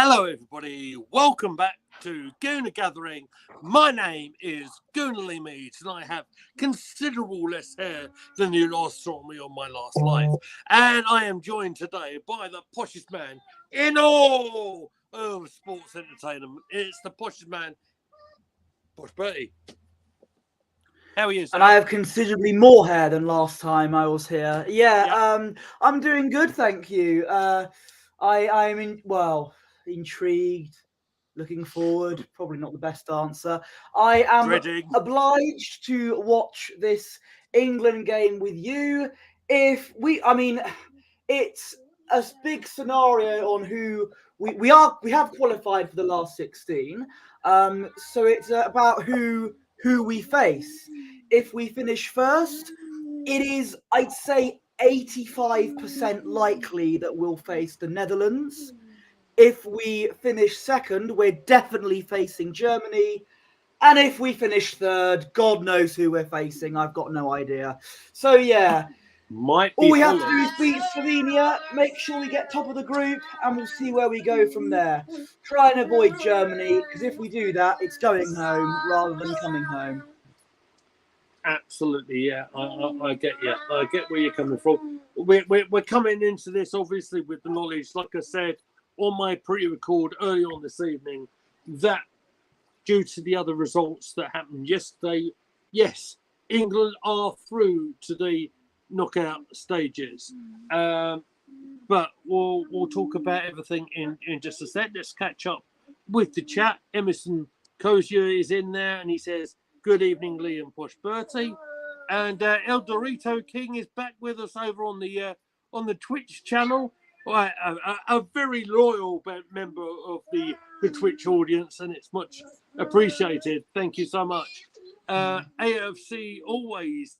Hello, everybody. Welcome back to Gooner Gathering. My name is Gooner Lee Meads, and I have considerable less hair than you last saw me on my last life. And I am joined today by the poshest man in all of sports entertainment. It's the poshest man, Posh Bertie. How are you, sir? And I have considerably more hair than last time I was here. I'm doing good, thank you. I'm intrigued, looking forward. Probably not the best answer. I am obliged to watch this England game with you. It's a big scenario on who we have qualified for the last 16. So it's about who we face. If we finish first, it is, I'd say, 85% likely that we'll face the Netherlands. If we finish second, we're definitely facing Germany. And if we finish third, God knows who we're facing. I've got no idea. So, yeah. All we have to do is beat Slovenia, make sure we get top of the group, and we'll see where we go from there. Try and avoid Germany, because if we do that, it's going home rather than coming home. Absolutely, yeah. I get you. I get where you're coming from. We're coming into this, obviously, with the knowledge, like I said, on my pre-record early on this evening, that due to the other results that happened yesterday, yes, England are through to the knockout stages. But we'll talk about everything in just a sec. Let's catch up with the chat. Emerson Cozier is in there, and he says, "Good evening, Lee and Posh Bertie." And El Dorito King is back with us over on the Twitch channel. A very loyal member of the Twitch audience, and it's much appreciated. Thank you so much. AFC always,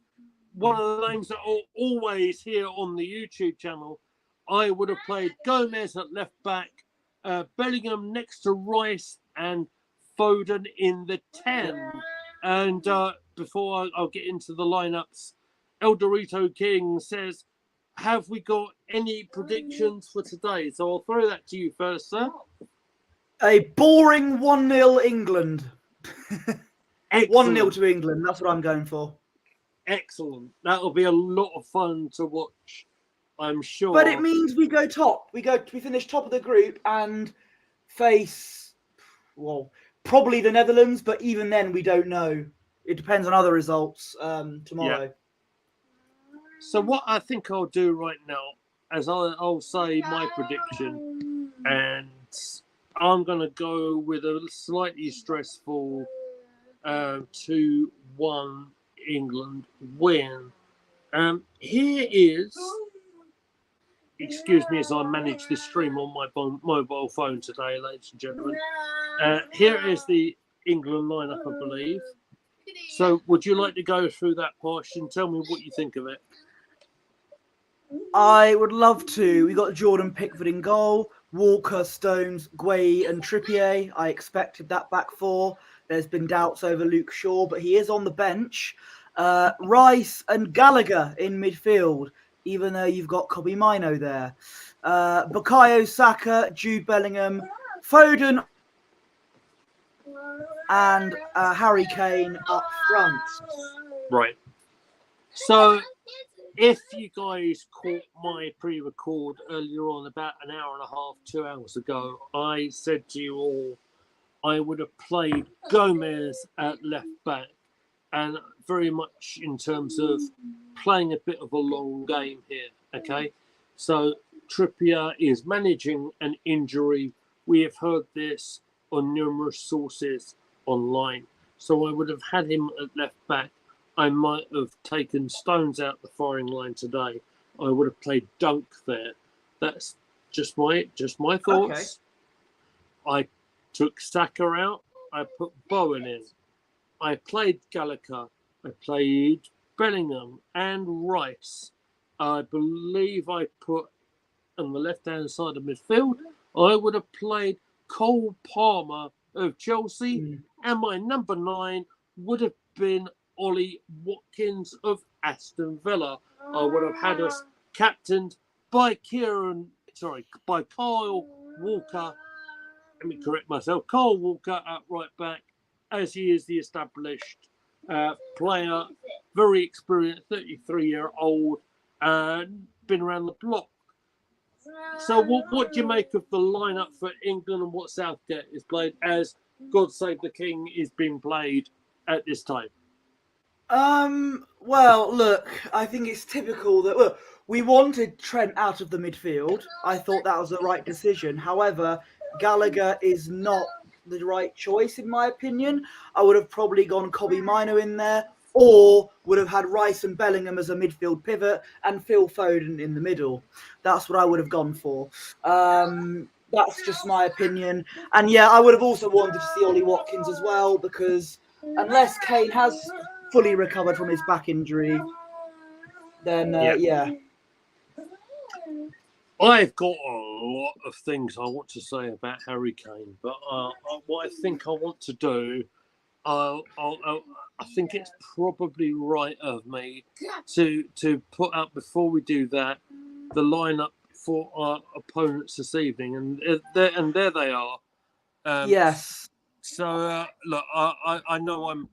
one of the names that are always here on the YouTube channel. I would have played Gomez at left back, Bellingham next to Rice, and Foden in the 10. And before I'll get into the lineups, El Dorito King says, have we got any predictions for today? So I'll throw that to you first, sir. A boring 1-0 England. 1-0 to England. That's what I'm going for. Excellent. That'll be a lot of fun to watch, I'm sure. But it means we go top. We finish top of the group and face, well, probably the Netherlands, but even then we don't know. It depends on other results tomorrow. Yeah. So what I think I'll do right now is I'll say my prediction, and I'm going to go with a slightly stressful 2-1 England win. Here is, excuse me as I manage this stream on my mobile phone today, ladies and gentlemen. Here is the England lineup, I believe. So would you like to go through that, Posh, and tell me what you think of it? I would love to. We got Jordan Pickford in goal, Walker, Stones, Gueye and Trippier. I expected that back four. There's been doubts over Luke Shaw, but he is on the bench. Rice and Gallagher in midfield, even though you've got Kobe Mino there. Bukayo Saka, Jude Bellingham, Foden and Harry Kane up front. Right. So if you guys caught my pre-record earlier on, about an hour and a half, 2 hours ago, I said to you all I would have played Gomez at left back, and very much in terms of playing a bit of a long game here, okay? So Trippier is managing an injury. We have heard this on numerous sources online. So I would have had him at left back. I might have taken Stones out the firing line today. I would have played Dunk there. That's just my thoughts. Okay. I took Saka out. I put Bowen in. I played Gallagher. I played Bellingham and Rice. I believe I put on the left-hand side of midfield, I would have played Cole Palmer of Chelsea, and my number 9 would have been Ollie Watkins of Aston Villa. I would have had us captained by Kyle Walker let me correct myself. Kyle Walker at right back, as he is the established player, very experienced, 33-year-old, and been around the block. So what do you make of the lineup for England and what Southgate is played as God Save the King is being played at this time? Well, look, I think it's typical that look, we wanted Trent out of the midfield. I thought that was the right decision. However, Gallagher is not the right choice in my opinion. I would have probably gone Kobbie Mainoo in there, or would have had Rice and Bellingham as a midfield pivot and Phil Foden in the middle. That's what I would have gone for. That's just my opinion. And yeah, I would have also wanted to see Ollie Watkins as well, because unless Kane has fully recovered from his back injury, then yeah. I've got a lot of things I want to say about Harry Kane, but what I think I want to do, I think it's probably right of me to put up, before we do that, the lineup for our opponents this evening, and there they are. Yes. So look, I know I'm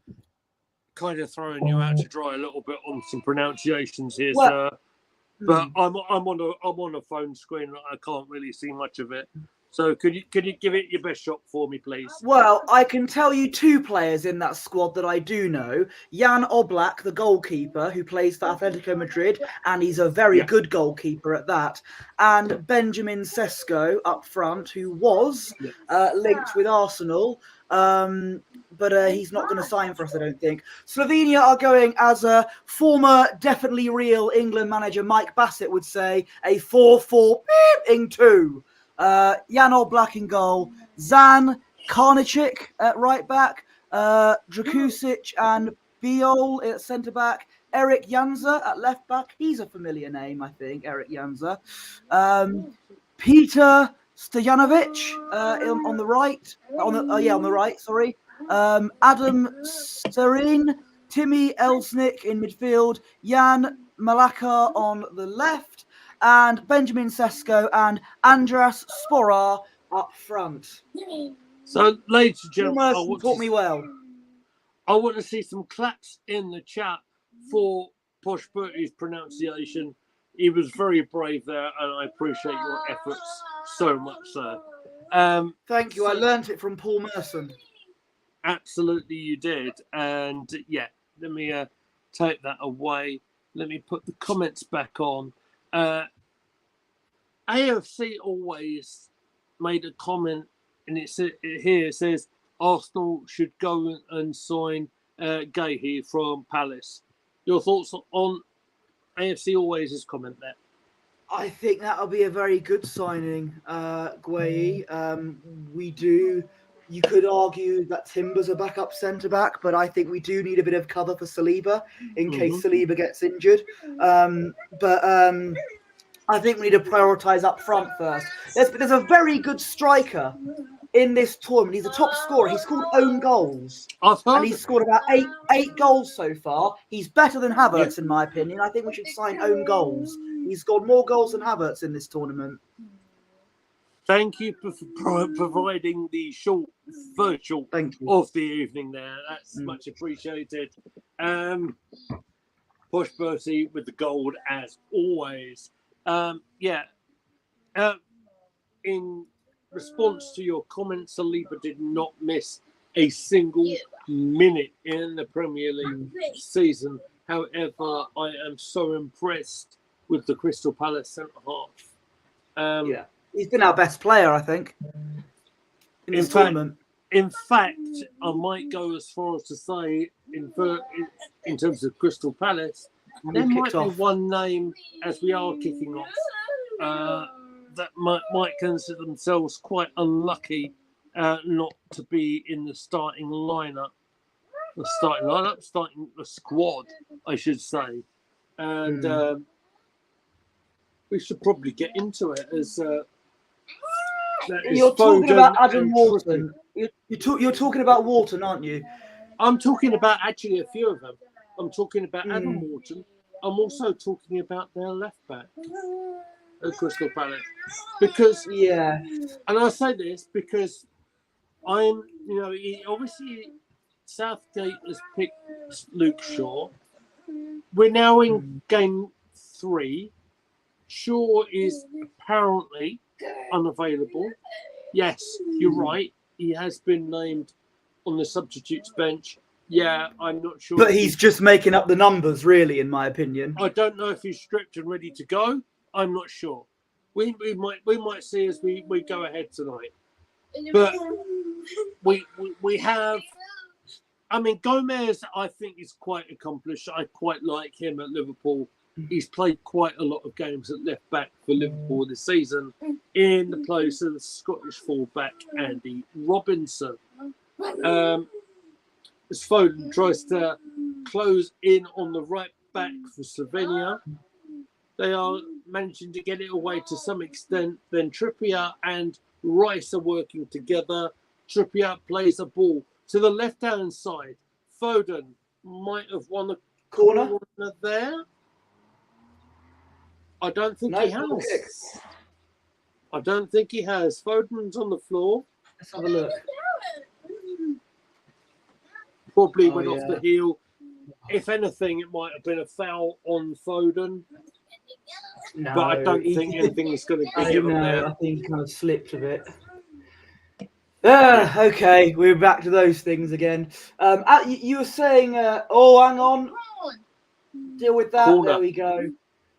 kind of throwing you out to dry a little bit on some pronunciations here, Well, sir. But I'm on a phone screen. I can't really see much of it. So could you give it your best shot for me, please? Well, I can tell you two players in that squad that I do know. Jan Oblak, the goalkeeper, who plays for Atletico Madrid, and he's a very good goalkeeper at that. And Benjamin Sesko up front, who was linked with Arsenal, but he's not going to sign for us, I don't think. Slovenia are going, as a former definitely real England manager Mike Bassett would say, a 4-4-2. Jan Oblak in goal, Zan Karnichik at right back, Drakusic and Biol at centre back, Eric Janza at left back. He's a familiar name, I think, Eric Janza. Peter Stojanovic on the right. On the right, sorry. Adam Serin, Timmy Elsnik in midfield, Jan Malaka on the left, and Benjamin Sesko and Andras Sporar up front. So, ladies and gentlemen, Taught me well. I want to see some claps in the chat for Posh Bertie's pronunciation. He was very brave there, and I appreciate your efforts so much, sir. Thank you. I learnt it from Paul Merson. Absolutely, you did. And yeah, let me take that away. Let me put the comments back on. AFC always made a comment, and it says Arsenal should go and sign Gahey from Palace. Your thoughts on AFC always' comment there? I think that'll be a very good signing, Guehi. We do. You could argue that Timber's a backup centre back, but I think we do need a bit of cover for Saliba in case Saliba gets injured. I think we need to prioritise up front first. There's a very good striker in this tournament. He's a top scorer. He's scored own goals. And he's scored about eight goals so far. He's better than Havertz, in my opinion. I think we should sign own goals. He's scored more goals than Havertz in this tournament. Thank you for providing the short virtual of the evening there. That's much appreciated. Posh Bertie with the gold as always. In response to your comments, Saliba did not miss a single minute in the Premier League season. However, I am so impressed with the Crystal Palace centre-half. He's been our best player, I think, in this tournament. In fact, I might go as far as to say, in terms of Crystal Palace, there might be one name, as we are kicking off, that might consider themselves quite unlucky not to be in the starting lineup. Starting the squad, I should say. And we should probably get into it as... You're talking about Adam Wharton. You're talking about Wharton, aren't you? I'm talking about actually a few of them. I'm talking about Adam Wharton. I'm also talking about their left back at Crystal Palace. Because, and I say this because Obviously Southgate has picked Luke Shaw. We're now in game 3. Shaw is apparently unavailable. Yes, you're right. He has been named on the substitutes bench. Yeah, I'm not sure. But he's just making up the numbers, really, in my opinion. I don't know if he's stripped and ready to go. I'm not sure. We might see as we go ahead tonight. But we have. I mean, Gomez, I think, is quite accomplished. I quite like him at Liverpool. He's played quite a lot of games at left back for Liverpool this season in the place of the Scottish fullback Andy Robinson. As Foden tries to close in on the right back for Slovenia, they are managing to get it away to some extent. Then Trippier and Rice are working together. Trippier plays a ball to the left-hand side. Foden might have won a corner there. I don't think he has. I don't think he has. Foden's on the floor. Let's have a look. Probably went off the heel. If anything, it might have been a foul on Foden. No, but I don't think anything is going to be given there. I think he kind of slipped a bit. Okay, we're back to those things again. You were saying, hang on. Deal with that. Corner. There we go.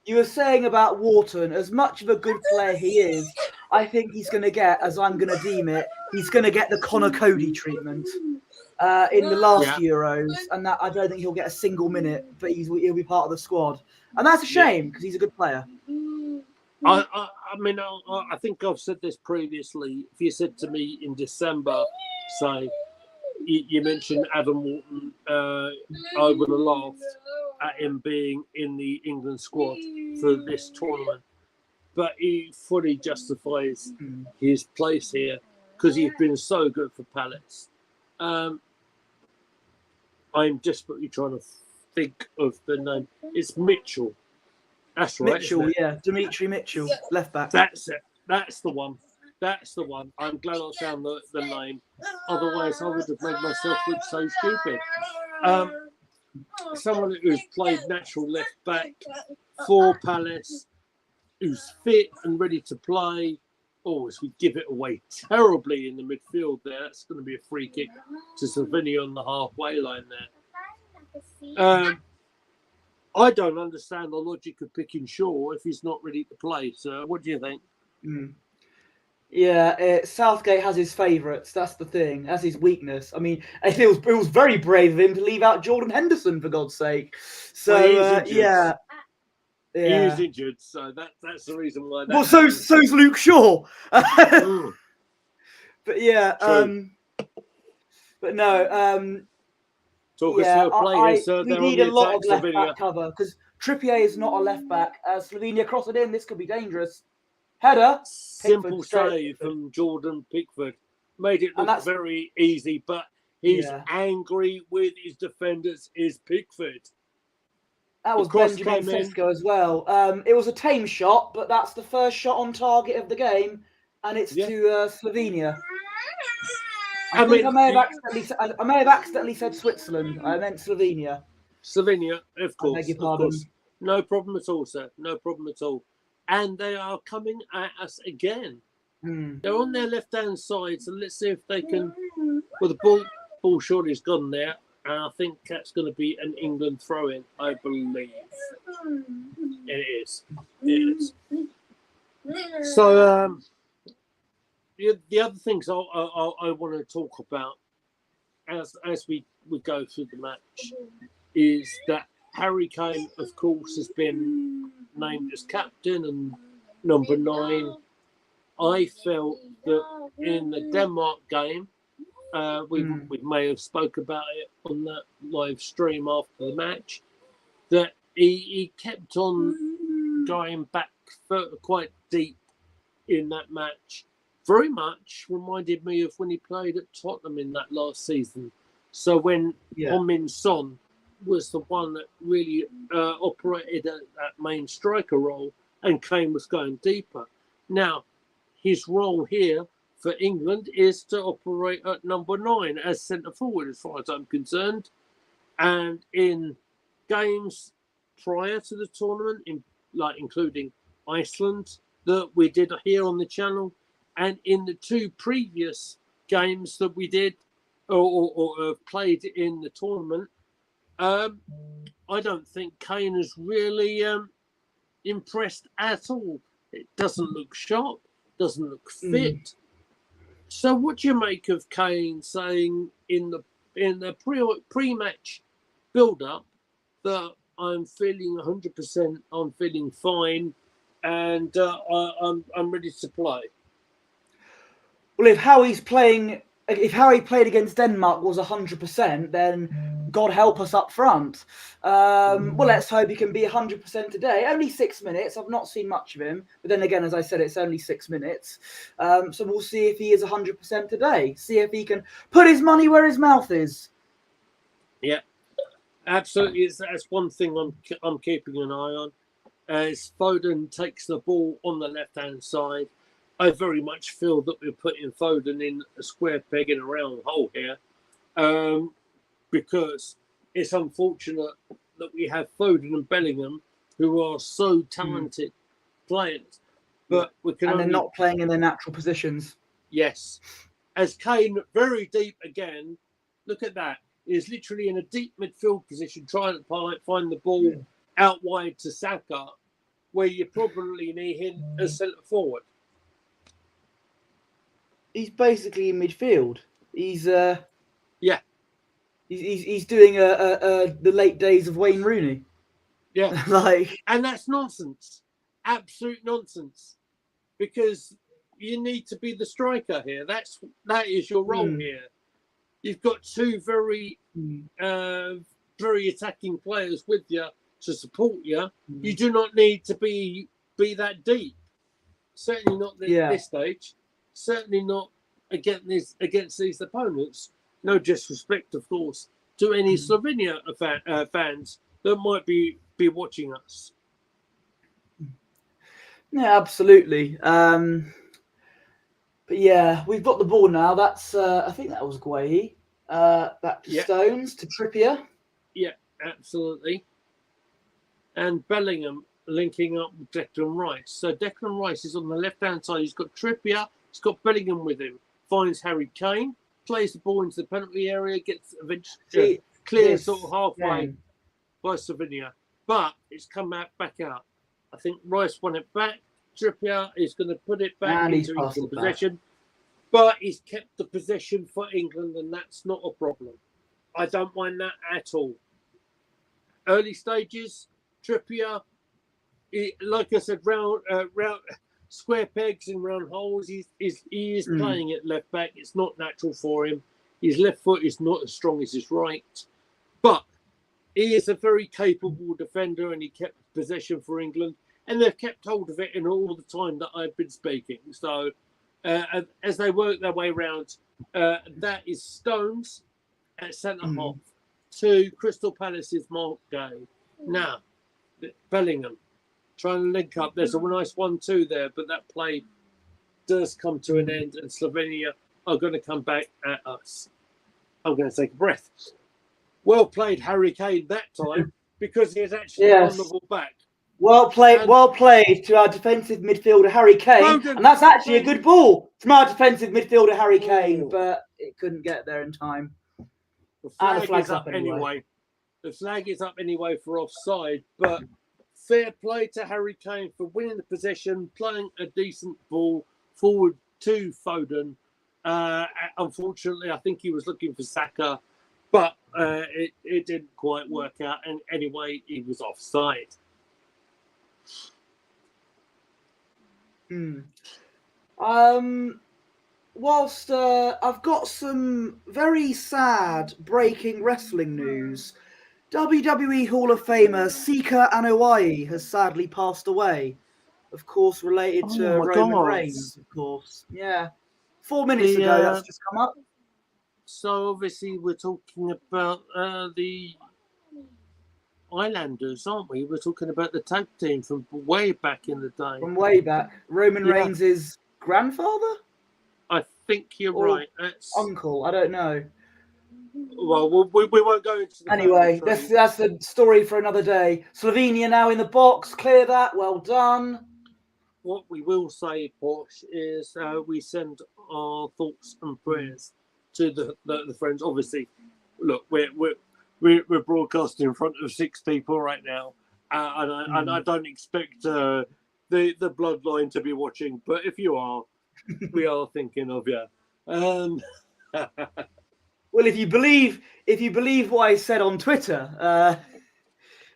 You were saying about Wharton, as much of a good player he is, I think he's going to get, as I'm going to deem it, he's going to get the Connor Cody treatment in the last Euros, and that I don't think he'll get a single minute, but he'll be part of the squad, and that's a shame because he's a good player. I mean, I think I've said this previously. If you said to me in December, say, you mentioned Adam Wharton, I would have laughed at him being in the England squad for this tournament. But he fully justifies his place here because he's been so good for Palace. I'm desperately trying to think of the name. It's Mitchell. That's right. Mitchell, yeah. Dimitri Mitchell, left back. That's it. That's the one. That's the one. I'm glad I found the name. Otherwise, I would have made myself look so stupid. Someone who's played natural left back for Palace, who's fit and ready to play. Oh, as we give it away terribly in the midfield there. That's going to be a free kick to Slovenia on the halfway line there. I don't understand the logic of picking Shaw if he's not ready to play. So, what do you think? Yeah, Southgate has his favourites. That's the thing. That's his weakness. I mean, it was very brave of him to leave out Jordan Henderson, for God's sake. So, yeah. He is injured, so that's the reason why. Well, so's Luke Shaw. But yeah, but no. Talk us through a play here, sir. We need a lot of left back cover because Trippier is not a left back. Slovenia cross it in. This could be dangerous. Header. Simple save from Jordan Pickford. Made it look very easy, but he's angry with his defenders, is Pickford. That was Benjamin Sesko as well. It was a tame shot, but that's the first shot on target of the game, and it's to Slovenia. I may have accidentally said Switzerland. I meant Slovenia. Slovenia, of course. I beg your pardon. Of course. No problem at all, sir. No problem at all. And they are coming at us again. They're on their left-hand side, so let's see if they can... Well, the ball surely has gone there. And I think that's going to be an England throw-in, I believe. It is. It is. So, the other things I want to talk about as we go through the match is that Harry Kane, of course, has been named as captain and number 9. I felt that in the Denmark game, we may have spoke about it on that live stream after the match, that he kept on going back quite deep in that match. Very much reminded me of when he played at Tottenham in that last season. So when Heung-min Son was the one that really operated at that main striker role and Kane was going deeper. Now, his role here for England is to operate at number 9 as centre forward, as far as I'm concerned. And in games prior to the tournament, including Iceland that we did here on the channel, and in the 2 previous games that we did or played in the tournament, I don't think Kane has really impressed at all. It doesn't look sharp, doesn't look fit. So what do you make of Kane saying in the pre-match build-up that I'm feeling 100%, I'm feeling fine, and I'm ready to play? Well, if how he played against Denmark was 100%, then God help us up front. Well, let's hope he can be 100% today. Only 6 minutes. I've not seen much of him. But then again, as I said, it's only 6 minutes. So we'll see if he is 100% today. See if he can put his money where his mouth is. Yeah, absolutely. That's one thing I'm keeping an eye on. As Foden takes the ball on the left-hand side, I very much feel that we're putting Foden in a square peg in a round hole here, because it's unfortunate that we have Foden and Bellingham, who are so talented players, but we can they're not playing in their natural positions. Yes, as Kane very deep again. Look at that. He's literally in a deep midfield position, trying to find the ball out wide to Saka, where you probably need him as centre forward. He's basically in midfield. He's yeah. He's doing the late days of Wayne Rooney. Yeah, and that's nonsense, absolute nonsense, because you need to be the striker here. That is your role here. You've got 2 very very attacking players with you to support you. You do not need to be that deep. Certainly not at this stage. Certainly not against these opponents. No disrespect, of course, to any Slovenia fans that might be watching us. Yeah, absolutely. But yeah, we've got the ball now. That's I think that was Guehi. Back to Stones, to Trippier. Yeah, absolutely. And Bellingham linking up with Declan Rice. So Declan Rice is on the left-hand side. He's got Trippier. He's got Bellingham with him. Finds Harry Kane. Plays the ball into the penalty area. Gets eventually clear sort of halfway by Slovenia. But it's come back out. I think Rice won it back. Trippier is going to put it back into England possession. But he's kept the possession for England, and that's not a problem. I don't mind that at all. Early stages, Trippier, like I said, round square pegs in round holes. He is playing at left back. It's not natural for him. His left foot is not as strong as his right. But he is a very capable defender, and he kept possession for England. And they've kept hold of it in all the time that I've been speaking. So as they work their way around, that is Stones at centre-half to Crystal Palace's Mark Gay. Now, Bellingham trying to link up. There's a nice 1-2 there, but that play does come to an end, and Slovenia are going to come back at us. I'm going to take a breath. Well played, Harry Kane, that time, because he has actually won the ball back. Well played to our defensive midfielder, Harry Kane. Foden, and that's actually a good ball from our defensive midfielder, Harry Kane, but it couldn't get there in time. The flag is up anyway. The flag is up anyway for offside, but fair play to Harry Kane for winning the possession, playing a decent ball forward to Foden. Unfortunately, I think he was looking for Saka, but it didn't quite work out. And anyway, he was offside. Whilst I've got some very sad breaking wrestling news. WWE Hall of Famer Sika Anoa'i has sadly passed away. Of course, related to Roman Reigns, of course. Yeah. 4 minutes ago, that's just come up. So obviously we're talking about the Islanders, aren't we? We're talking about the tag team from way back in the day. From way back. Roman Reigns' grandfather? I think you're Or right. That's uncle, I don't know. well, we won't go into the Anyway, family tree. that's a story for another day. Slovenia now in the box. Clear that. Well done. What we will say, Posh, is we send our thoughts and prayers to the friends. Obviously, look, we're broadcasting in front of 6 people right now, and I don't expect the bloodline to be watching. But if you are, we are thinking of you. Well, if you believe what I said on Twitter,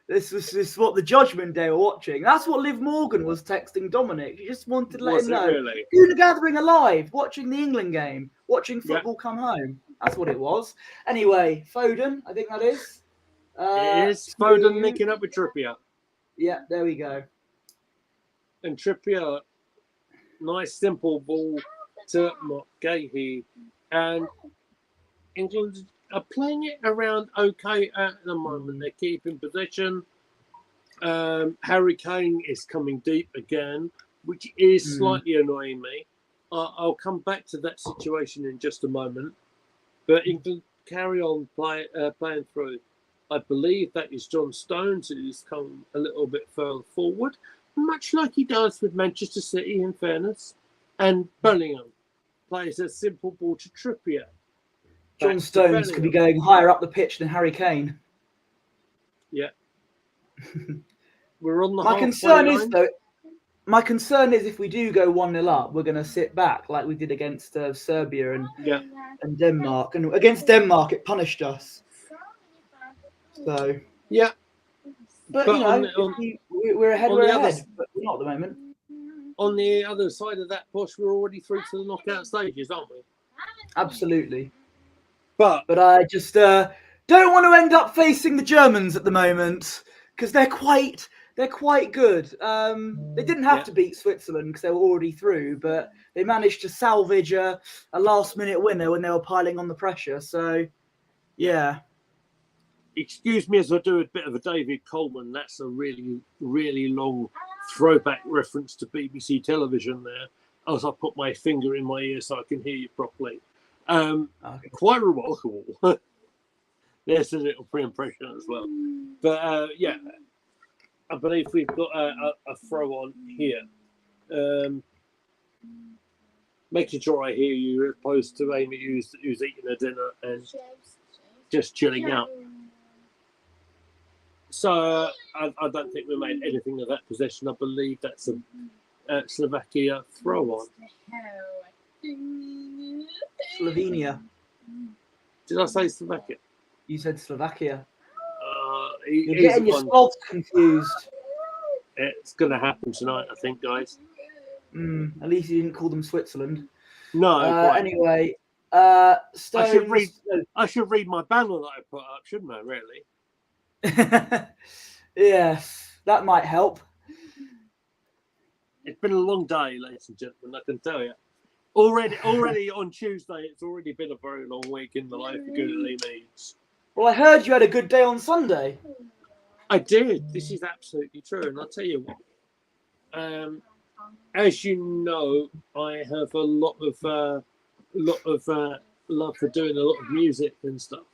this is what the Judgment Day were watching. That's what Liv Morgan was texting Dominic. She just wanted to let Was him it know. really? You're gathering alive, watching the England game, watching Yeah. football come home. That's what it was. Anyway, Foden, I think that is. It is Foden linking up with Trippier. Yeah, there we go. And Trippier, nice simple ball to Gahey. And England are playing it around okay at the moment. They're keeping possession. Harry Kane is coming deep again, which is slightly annoying me. I'll come back to that situation in just a moment. But England carry on playing through. I believe that is John Stones who's come a little bit further forward, much like he does with Manchester City, in fairness. And Bellingham plays a simple ball to Trippier. John Stones could be going higher up the pitch than Harry Kane. Yeah. We're on the My concern is if we do go 1-0 up, we're going to sit back like we did against Serbia and Denmark. And against Denmark, it punished us. So yeah, but you know, we're ahead. But we're not at the moment. On the other side of that, Posh, we're already through to the knockout stages, aren't we? Absolutely. But I just don't want to end up facing the Germans at the moment because they're quite good. They didn't have to beat Switzerland because they were already through, but they managed to salvage a last-minute winner when they were piling on the pressure. So, yeah. Excuse me as I do a bit of a David Coleman. That's a really, really long throwback reference to BBC television there, as I put my finger in my ear so I can hear you properly. Quite remarkable. There's a little pre-impression as well. But, yeah, I believe we've got a throw on here. Making sure I hear you as opposed to Amy who's eating her dinner and just chilling out. So I don't think we made anything of that possession. I believe that's a Slovakia throw on. Slovenia. Did I say Slovakia? You said Slovakia. You're getting your squads confused. It's going to happen tonight, I think, guys. At least you didn't call them Switzerland. No. Anyway, Stones. I should read my banner that I put up, shouldn't I? Really? Yes, that might help. It's been a long day, ladies and gentlemen. I can tell you. Already on Tuesday, it's already been a very long week in the life of Good Lee Meads. Well, I heard you had a good day on Sunday. I did. This is absolutely true, and I'll tell you what. As you know, I have a lot of love for doing a lot of music and stuff,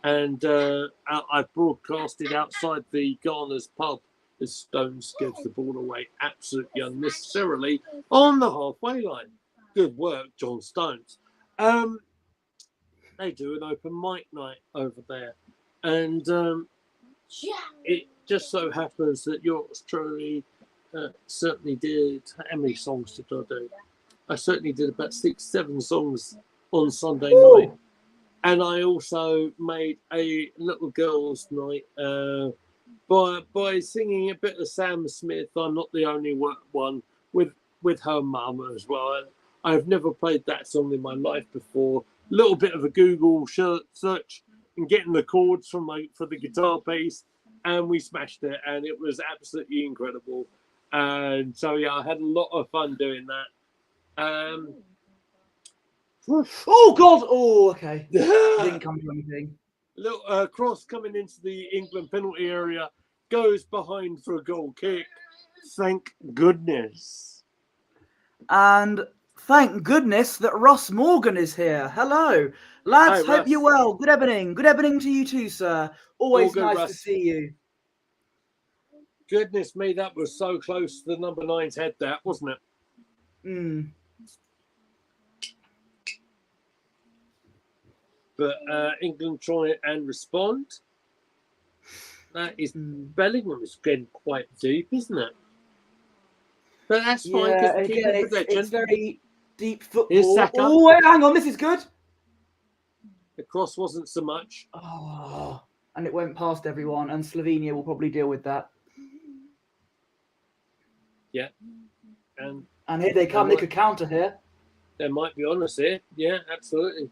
and I broadcasted outside the Garner's pub as Stones gives the ball away absolutely unnecessarily on the halfway line. Good work, John Stones. They do an open mic night over there, and it just so happens that yours truly certainly did. How many songs did I do? I certainly did about 6-7 songs on Sunday night, and I also made a little girls' night by singing a bit of Sam Smith. I'm Not the Only One with her mum as well. I've never played that song in my life before. A little bit of a Google search and getting the chords for the guitar piece, and we smashed it, and it was absolutely incredible. And so yeah, I had a lot of fun doing that. Oh God! Oh, okay. Didn't come to anything. Little cross coming into the England penalty area, goes behind for a goal kick. Thank goodness. And Thank goodness that Ross Morgan is here. Hello. Lads, Hi, hope you're Russ. well. Good evening. Good evening to you too, sir. Always All good, nice to Russ. see you. Goodness me, that was so close to the number 9's head, that, wasn't it? Mm. But England try and respond. That is Bellingham is getting quite deep, isn't it? But that's fine Yeah, because we keep again, in possession. it's very deep Here's football. Saka. Oh, wait, hang on. This is good. The cross wasn't so much. Oh, and it went past everyone, and Slovenia will probably deal with that. Yeah. And here they come. They could counter here. They might be honest here. Yeah, absolutely.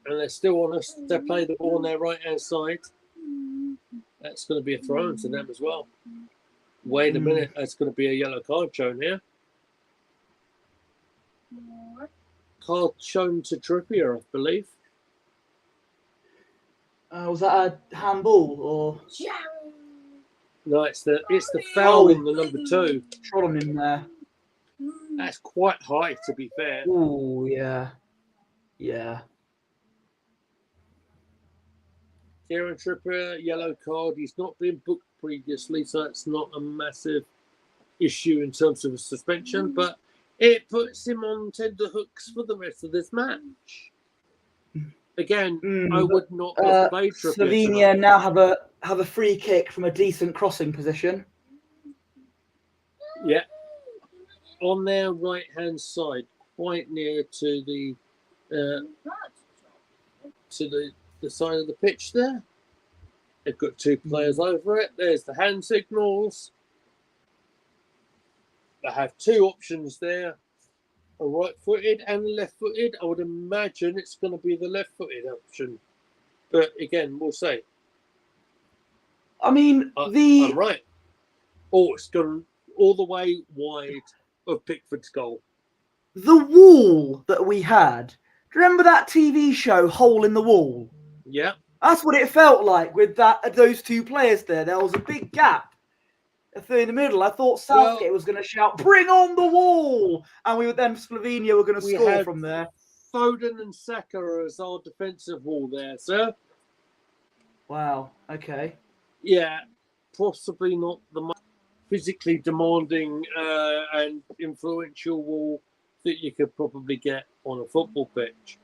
And they're still honest. They play the ball on their right-hand side. That's going to be a throw to them as well. Wait a minute. That's going to be a yellow card shown here. Card shown to Trippier, I believe. Was that a handball or? No, it's the foul on the number 2. Trod on him there. That's quite high, to be fair. Oh yeah, yeah. Kieran Trippier, yellow card. He's not been booked previously, so that's not a massive issue in terms of a suspension, but it puts him on tender hooks for the rest of this match. Again, I would not have played Trippier Slovenia tonight. now have a free kick from a decent crossing position. Yeah, on their right-hand side, quite near to the side of the pitch there. They've got 2 players over it. There's the hand signals. They have 2 options there, a right-footed and a left-footed. I would imagine it's going to be the left-footed option. But again, we'll see. I mean, I'm right. Oh, it's gone all the way wide of Pickford's goal. The wall that we had. Do you remember that TV show, Hole in the Wall? Yeah. That's what it felt like with those 2 players there. There was a big gap in the middle. I thought Southgate was going to shout, "Bring on the wall!" And Slovenia were going to score from there. Foden and Saka as our defensive wall there, sir. Wow. Okay. Yeah, possibly not the most physically demanding and influential wall that you could probably get on a football pitch.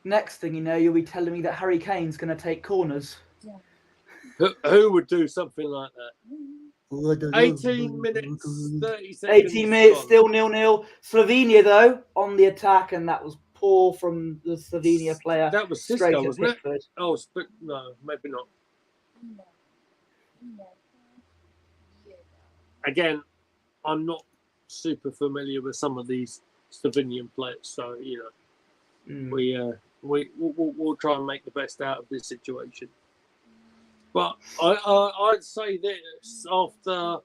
Next thing you know, you'll be telling me that Harry Kane's going to take corners. Yeah. Who would do something like that? 18 minutes, 30 seconds. 18 minutes, still 0-0. Slovenia, though, on the attack, and that was poor from the Slovenia player. That was Cisco, wasn't Pickford. it? Oh, but no, maybe not. Again, I'm not super familiar with some of these Slovenian players, so we'll try and make the best out of this situation. But I'd say this after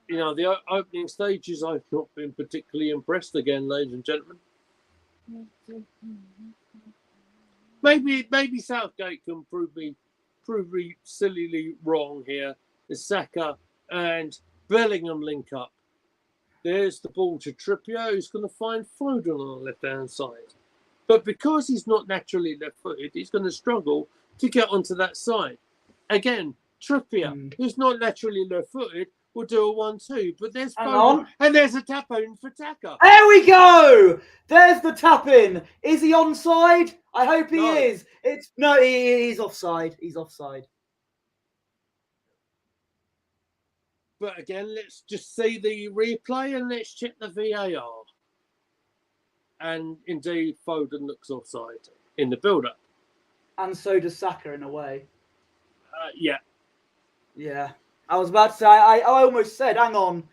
the opening stages, I've not been particularly impressed again, ladies and gentlemen. Maybe Southgate can prove me sillily wrong here. The Saka and Bellingham link up. There's the ball to Trippier, who's going to find Foden on the left-hand side. But because he's not naturally left-footed, he's going to struggle to get onto that side. Again, Trippier, who's not naturally left-footed, will do a 1-2. But there's Foden, and there's a tap-in for Taka. There we go! There's the tap-in. Is he onside? I hope he is. He's offside. He's offside. But again, let's just see the replay and let's check the VAR. And indeed, Foden looks offside in the build-up. And so does Saka in a way. Yeah. Yeah. I was about to say, I almost said, hang on,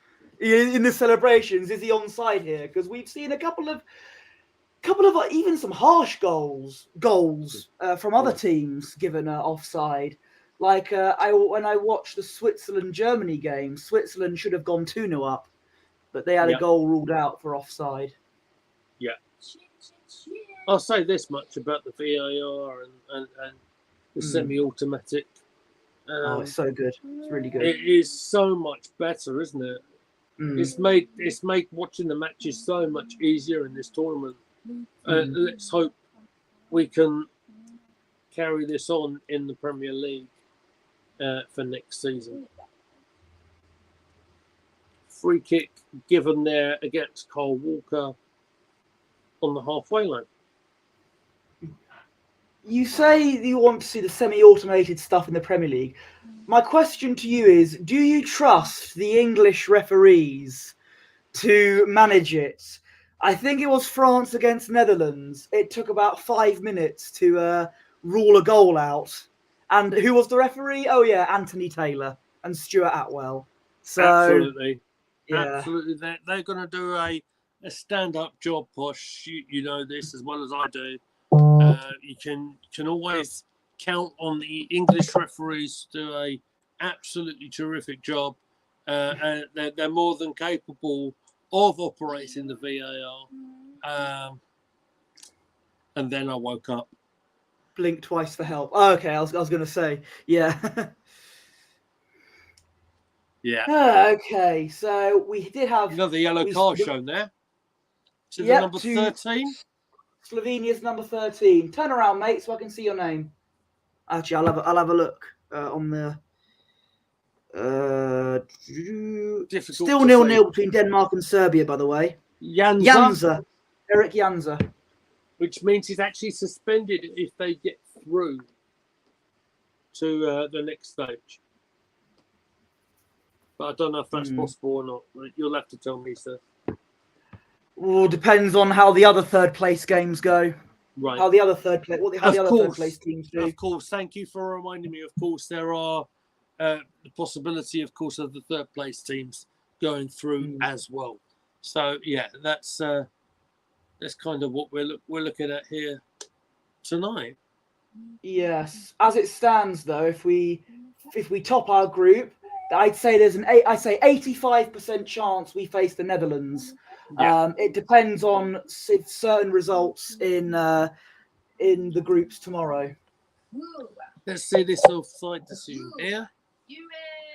in the celebrations, is he onside here? Because we've seen a couple of even some harsh goals from other teams given offside. Like when I watched the Switzerland-Germany game, Switzerland should have gone 2-0 up, but they had a goal ruled out for offside. Yeah. I'll say this much about the VAR and the semi-automatic. It's so good. It's really good. It is so much better, isn't it? It's made watching the matches so much easier in this tournament. Let's hope we can carry this on in the Premier League for next season. Free kick given there against Kyle Walker on the halfway line. You say you want to see the semi-automated stuff in the Premier League. My question to you is, do you trust the English referees to manage it? I think it was France against Netherlands. It took about 5 minutes to rule a goal out. And who was the referee? Oh, yeah, Anthony Taylor and Stuart Atwell. So, Absolutely. Yeah. Absolutely. They're going to do a stand-up job, Posh. You know this as well as I do. You can always count on the English referees to do a absolutely terrific job. And they're more than capable of operating the VAR. And then I woke up. Blink twice for help. Oh, okay, I was going to say, yeah. Yeah. Okay, so we did have another yellow card shown there. To the number 13. Slovenia's number 13. Turn around, mate, so I can see your name. Actually, I'll have a look on the. Still 0-0 between Denmark and Serbia, by the way. Janza. Eric Janza. Which means he's actually suspended if they get through to the next stage. But I don't know if that's possible or not. You'll have to tell me, sir. Well, depends on how the other third place games go. Right. How the other third place teams do. Of course. Thank you for reminding me. Of course, there are the possibility, of course, of the third place teams going through as well. So yeah, that's kind of what we're looking at here tonight. Yes, as it stands though, if we top our group, I'd say there's 85% chance we face the Netherlands. Yeah. It depends on certain results in the groups tomorrow. Let's see this offside decision here,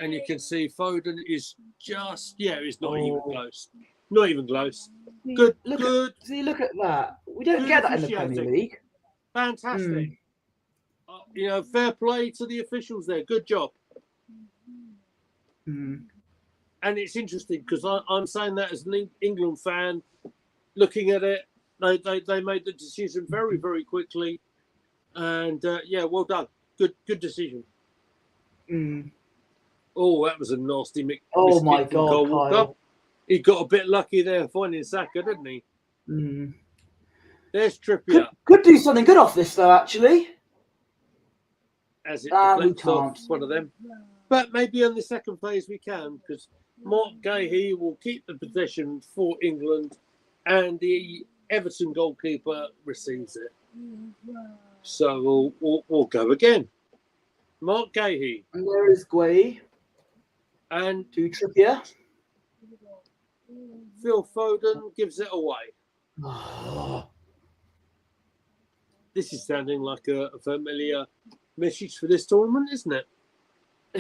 and you can see Foden is just it's not even close. Not even close. Good. Look at that. We don't get that in the Premier League. Fantastic. Fair play to the officials there. Good job. And it's interesting because I'm saying that as an England fan, looking at it, they made the decision very, very quickly, and well done. Good decision. Oh, that was a nasty miss. Oh my God, Kyle. He got a bit lucky there finding Saka, didn't he? There's Trippier. Could do something good off this though, actually. As it deflects off one of them. But maybe on the second phase we can, because Mark Gahey will keep the possession for England and the Everton goalkeeper receives it. So we'll go again. Mark Gahey. And where is Guay? And to Trippier. Phil Foden gives it away. This is sounding like a familiar message for this tournament, isn't it?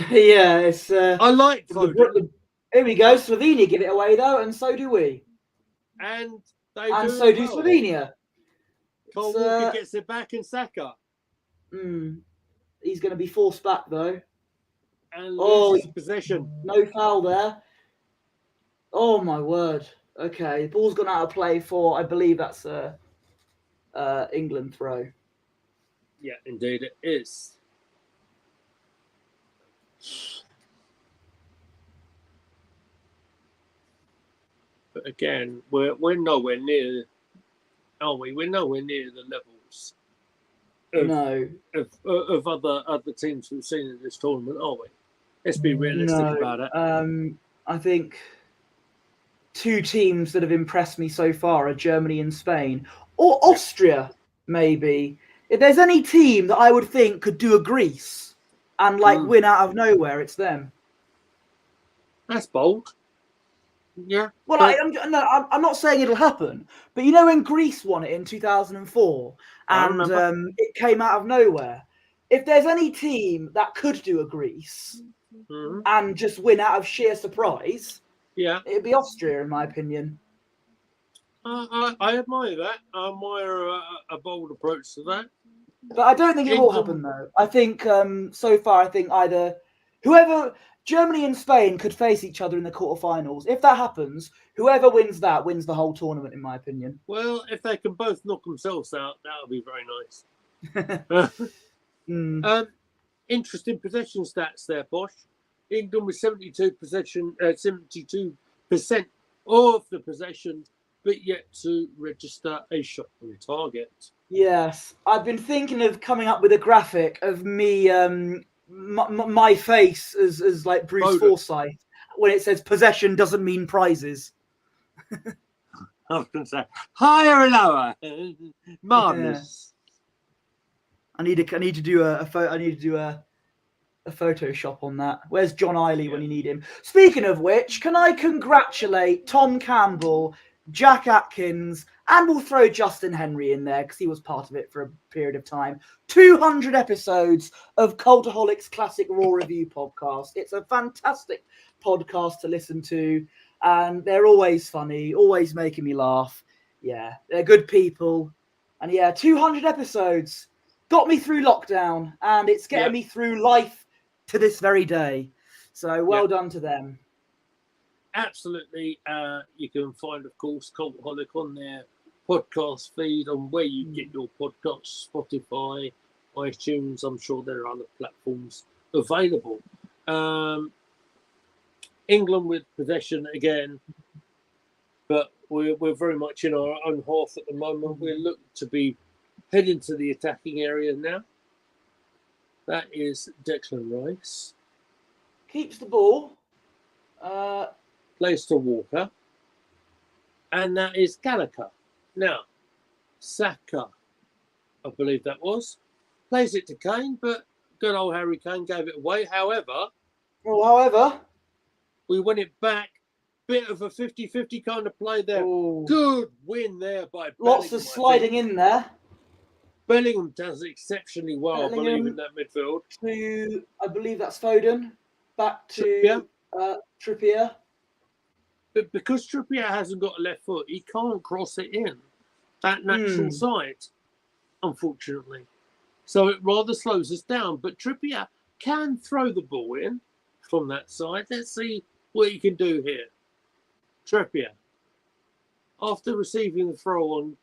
Yeah, it's. I like Foden. Here we go. Slovenia give it away though, and so do we. And so do Slovenia. Kyle Walker gets it back in Saka. He's going to be forced back though. And loses possession. No foul there. Oh my word. Okay, the ball's gone out of play for, I believe that's a England throw. Yeah, indeed it is. But again, we're nowhere near, are we? We're nowhere near the levels of other teams we've seen in this tournament, are we? Let's be realistic about it. I think two teams that have impressed me so far are Germany and Spain, or Austria, maybe. If there's any team that I would think could do a Greece and win out of nowhere, it's them. That's bold. Yeah. Well, I'm not saying it'll happen, but you know when Greece won it in 2004 and it came out of nowhere. If there's any team that could do a Greece and just win out of sheer surprise, Yeah. It'd be Austria, in my opinion. I admire that. I admire a bold approach to that. But I don't think it will England- happen, though. I think so far, I think either whoever Germany and Spain could face each other in the quarterfinals. If that happens, whoever wins that wins the whole tournament, in my opinion. Well, if they can both knock themselves out, that would be very nice. Interesting possession stats there, Posh. England with 72% of the possession, but yet to register a shot on target. Yes, I've been thinking of coming up with a graphic of me, my face as like Bruce Foden. Forsyth when it says possession doesn't mean prizes. I was going to say higher and lower, marvelous. I need to do a Photoshop on that. Where's John Eiley when you need him? Speaking of which, can I congratulate Tom Campbell, Jack Atkins, and we'll throw Justin Henry in there because he was part of it for a period of time. 200 episodes of Cultaholics Classic Raw Review podcast. It's a fantastic podcast to listen to, and they're always funny, always making me laugh. Yeah, they're good people. And yeah, 200 episodes. Got me through lockdown, and it's getting me through life to this very day. So well done to them. Absolutely. You can find, of course, Cultaholic on their podcast feed on where you get your podcasts, Spotify, iTunes. I'm sure there are other platforms available. England with possession again, but we're very much in our own half at the moment. We look to be heading to the attacking area now. That is Declan Rice. Keeps the ball. Plays to Walker. And that is Gallagher. Now, Saka, I believe that was, plays it to Kane, but good old Harry Kane gave it away. However, we won it back. Bit of a 50-50 kind of play there. Ooh. Good win there by Lots of sliding in there. Bellingham does exceptionally well, I believe, in that midfield. To, I believe that's Foden. Back to Trippier. But because Trippier hasn't got a left foot, he can't cross it in that natural side, unfortunately. So it rather slows us down. But Trippier can throw the ball in from that side. Let's see what he can do here. Trippier, after receiving the throw on,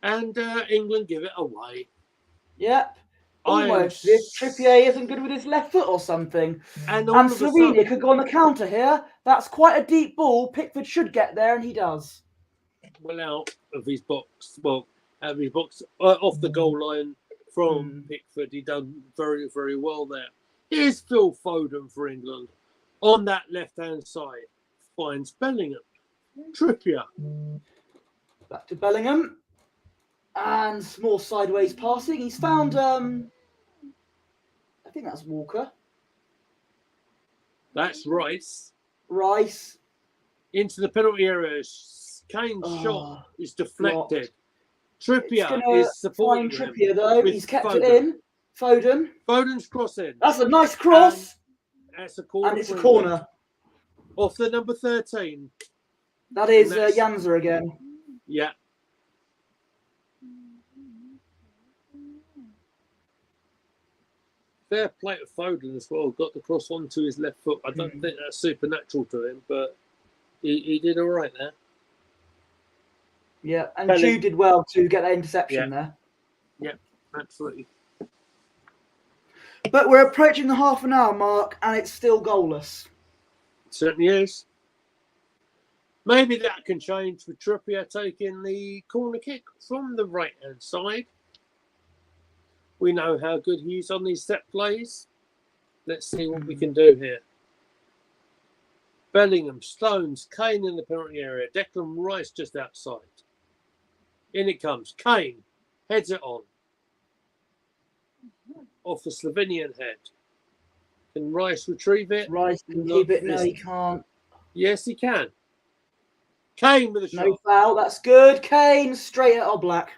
and England give it away. Yep. Almost. If Trippier isn't good with his left foot or something. And Slovenia could go on the counter here. That's quite a deep ball. Pickford should get there, and he does. Well, out of his box. Well, out of his box. Off the goal line from Pickford. He done very, very well there. Here's Phil Foden for England. On that left-hand side. Finds Bellingham. Trippier. Back to Bellingham. And more sideways passing. He's found, I think that's Walker. That's Rice. Into the penalty area. Kane's shot is deflected. Trippier is supporting Trippier, though. He's kept it in. Foden's crossing. That's a nice cross. That's a corner. And it's a corner. Off the number 13. That is Janza again. Yeah. Fair play to Foden as well. Got the cross onto his left foot. I don't think that's supernatural to him, but he did all right there. Yeah, and Jude did well to get that interception there. Yeah, absolutely. But we're approaching the half an hour mark, and it's still goalless. It certainly is. Maybe that can change with Trippier taking the corner kick from the right-hand side. We know how good he is on these set plays. Let's see what we can do here. Bellingham, Stones, Kane in the penalty area. Declan Rice just outside. In it comes. Kane heads it on. Off the Slovenian head. Can Rice retrieve it? Rice can keep it. No, he can't. Yes, he can. Kane with a shot. No foul. That's good. Kane straight at Oblak.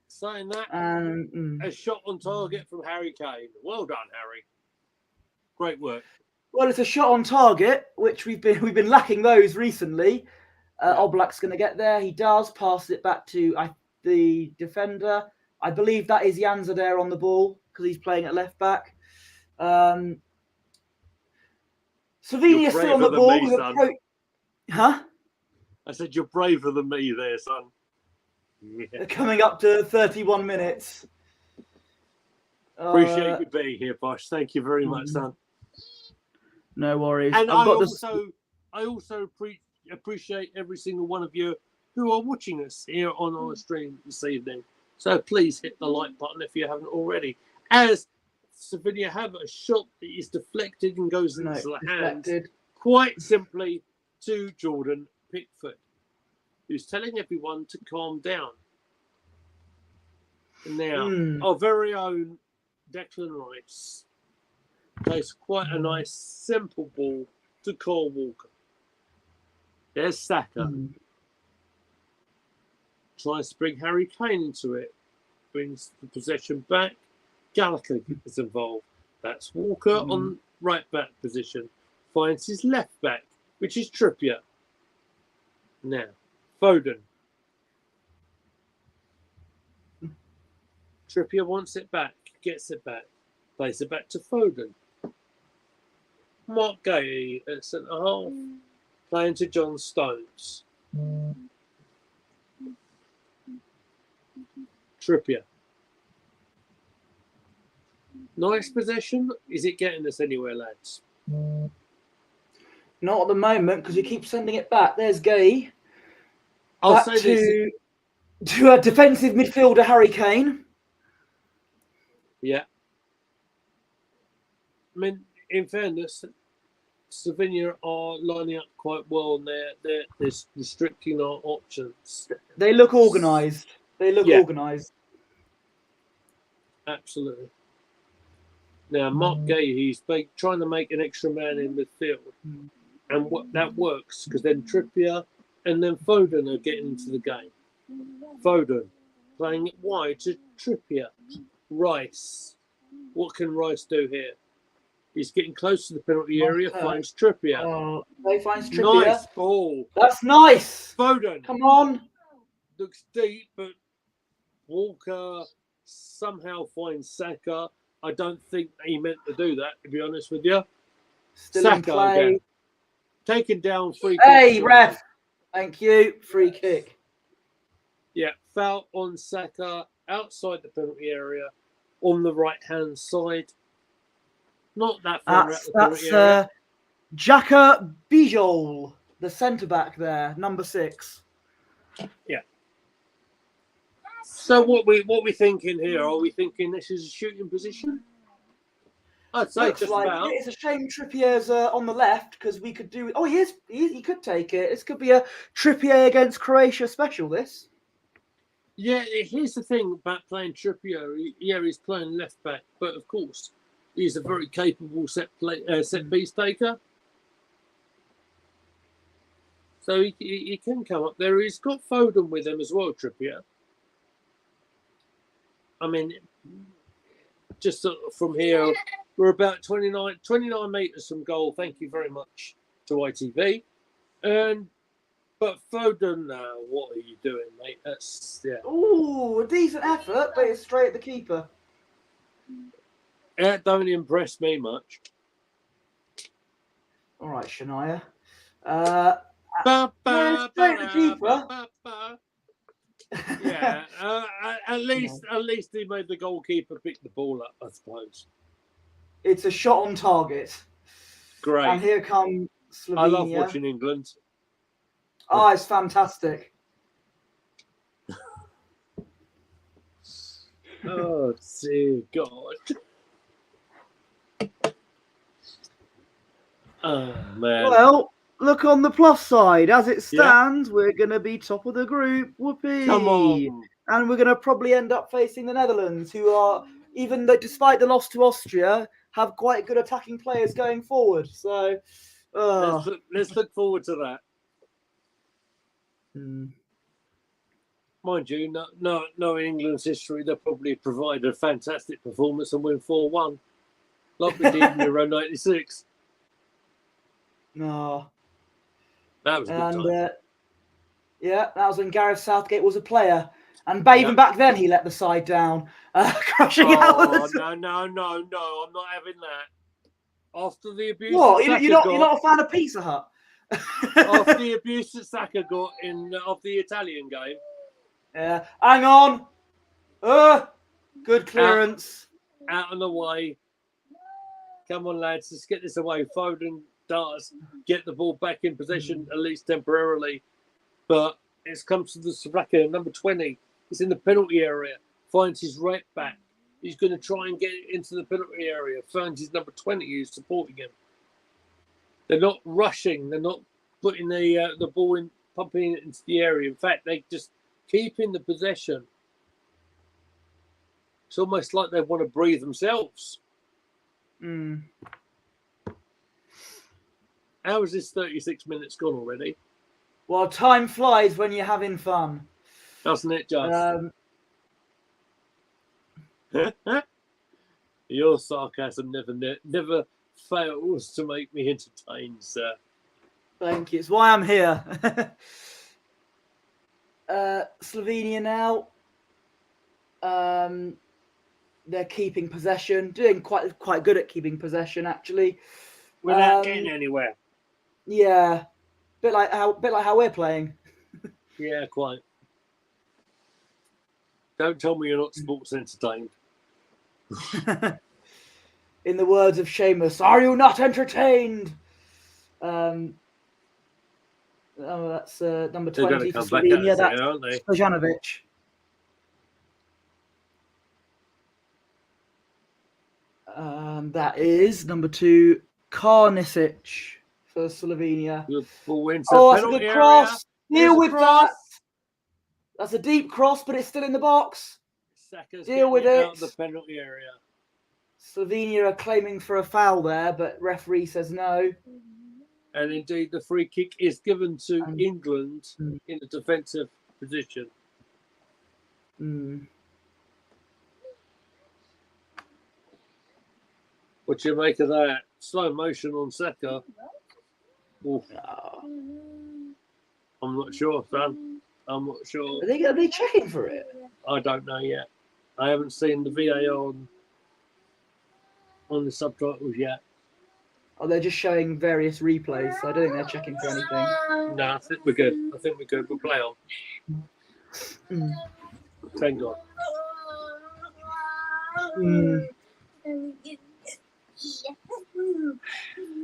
Saying that, a shot on target from Harry Kane. Well done, Harry. Great work. Well, it's a shot on target, which we've been lacking those recently. Oblak's going to get there. He does pass it back to the defender. I believe that is Janza there on the ball because he's playing at left back. Slovenia still on the ball. Me, son. Huh? I said you're braver than me there, son. Yeah. They're coming up to 31 minutes. Appreciate you being here, Posh. Thank you very much, son. No worries. And I also appreciate every single one of you who are watching us here on our stream this evening. So please hit the like button if you haven't already. As Slovenia have a shot that is deflected and goes into the hands, quite simply, to Jordan Pickford, who's telling everyone to calm down. And now, our very own Declan Rice plays quite a nice, simple ball to Kyle Walker. There's Saka. Tries to bring Harry Kane into it. Brings the possession back. Gallagher is involved. That's Walker on right back position. Finds his left back, which is Trippier. Now, Foden. Trippier wants it back. Gets it back. Plays it back to Foden. Mark Gay at centre half. Playing to John Stones. Trippier. Nice possession. Is it getting us anywhere, lads? Not at the moment, because you keep sending it back. There's Gay. I'll back say this. To a defensive midfielder, Harry Kane. Yeah. I mean, in fairness, Slovenia are lining up quite well, and they're restricting our options. They look organised. Organised. Absolutely. Now, Mark Gay, he's trying to make an extra man in midfield. And that works, because then Trippier and then Foden are getting into the game. Foden playing it wide to Trippier. Rice. What can Rice do here? He's getting close to the penalty area, finds Trippier. They finds Trippier. Nice ball. That's nice. Foden. Come on. Looks deep, but Walker somehow finds Saka. I don't think he meant to do that, to be honest with you. Still Saka in play. again. Taken down, free kick. Hey, ref. Thank you. Free kick. Yeah, foul on Saka outside the penalty area on the right-hand side. Not that far out the penalty area. Xhaka Bijol, the centre-back there, number 6. Yeah. So what we thinking here? Are we thinking this is a shooting position? I'd say Looks just like about. It's a shame Trippier's on the left because we could do. Oh, he could take it. This could be a Trippier against Croatia special. This. Yeah, here's the thing about playing Trippier. He's playing left back, but of course, he's a very capable set piece taker. So he can come up there. He's got Foden with him as well, Trippier. I mean, just sort of from here, we're about 29 metres from goal. Thank you very much to ITV. But Foden, what are you doing, mate? Ooh, a decent effort, but it's straight at the keeper. That don't impress me much. All right, Shania. Straight at the keeper. Yeah, at least he made the goalkeeper pick the ball up, I suppose. It's a shot on target. Great. And here come Slovenia. I love watching England. Oh, it's fantastic. Oh, dear God. Oh, man. Well, look on the plus side. As it stands, we're going to be top of the group. Whoopee. Come on. And we're going to probably end up facing the Netherlands, who are, even though despite the loss to Austria, have quite good attacking players going forward. So, let's look forward to that. Mind you, no in England's history, they'll probably provide a fantastic performance and win 4-1, like we did in Euro 96. No. That was a good And time. yeah, that was when Gareth Southgate was a player. And even back then, he let the side down, crushing out. Oh, no, I'm not having that. After the abuse What? that Saka You're not a fan of Pizza Hut? after the abuse that Saka got of the Italian game. Yeah. Hang on. Good clearance. Out and away. Come on, lads, let's get this away. Foden does get the ball back in possession, at least temporarily. But it's come to the Slovakia, number 20. He's in the penalty area, finds his right back. He's going to try and get into the penalty area, finds his number 20 who's supporting him. They're not rushing. They're not putting the ball in, pumping it into the area. In fact, they just keep in the possession. It's almost like they want to breathe themselves. How is this 36 minutes gone already? Well, time flies when you're having fun. Doesn't it just? Your sarcasm never fails to make me entertained, sir. Thank you. It's why I'm here. Slovenia now. They're keeping possession, doing quite good at keeping possession, actually. Without getting anywhere. Yeah. Bit like how we're playing. Yeah, quite. Don't tell me you're not sports entertained. In the words of Seamus, are you not entertained? That's number 20 for Slovenia. That's Stojanovic. That is number 2, Karnisic for Slovenia. Good ball into that's a good cross. Deal with that. That's a deep cross, but it's still in the box. Saka's Deal with it. Out of the penalty area. Slovenia are claiming for a foul there, but referee says no. And indeed, the free kick is given to England in a defensive position. What do you make of that? Slow motion on Saka. I'm not sure, son. I'm not sure. Are they checking for it? I don't know yet. I haven't seen the VAR on the subtitles yet. Oh, they're just showing various replays, so I don't think they're checking for anything. No, I think we're good. We'll play on. Thank God.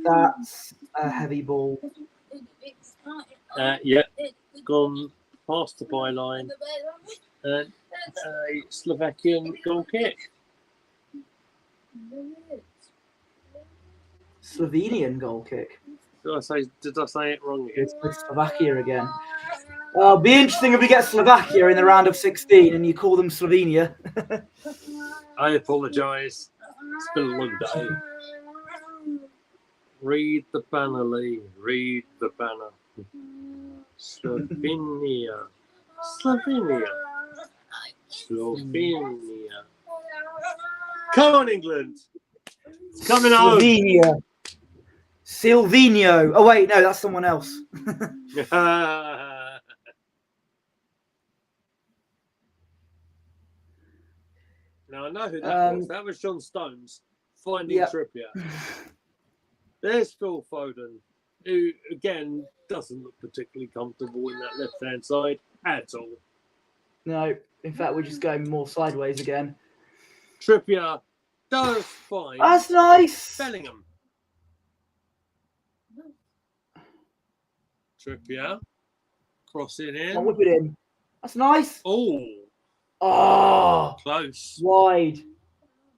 That's a heavy ball. Yeah, gone past the byline. A Slovakian goal kick. Slovenian goal kick. Did I say it wrong again? It's with Slovakia again. It'll be interesting if we get Slovakia in the round of 16 and you call them Slovenia. I apologise. It's been a long day. Read the banner, Lee. Read the banner. Slovenia. Come on, England. It's coming home. Slovenia. Silvino. Oh, wait, no, that's someone else. Now, I know who that was. That was John Stones finding Trippier. There's Phil Foden, who, again, doesn't look particularly comfortable in that left-hand side at all. No, in fact, we're just going more sideways again. Trippier does fine. That's nice. Bellingham. Trippier. Crossing in. I'll whip it in. That's nice. Oh, close. Wide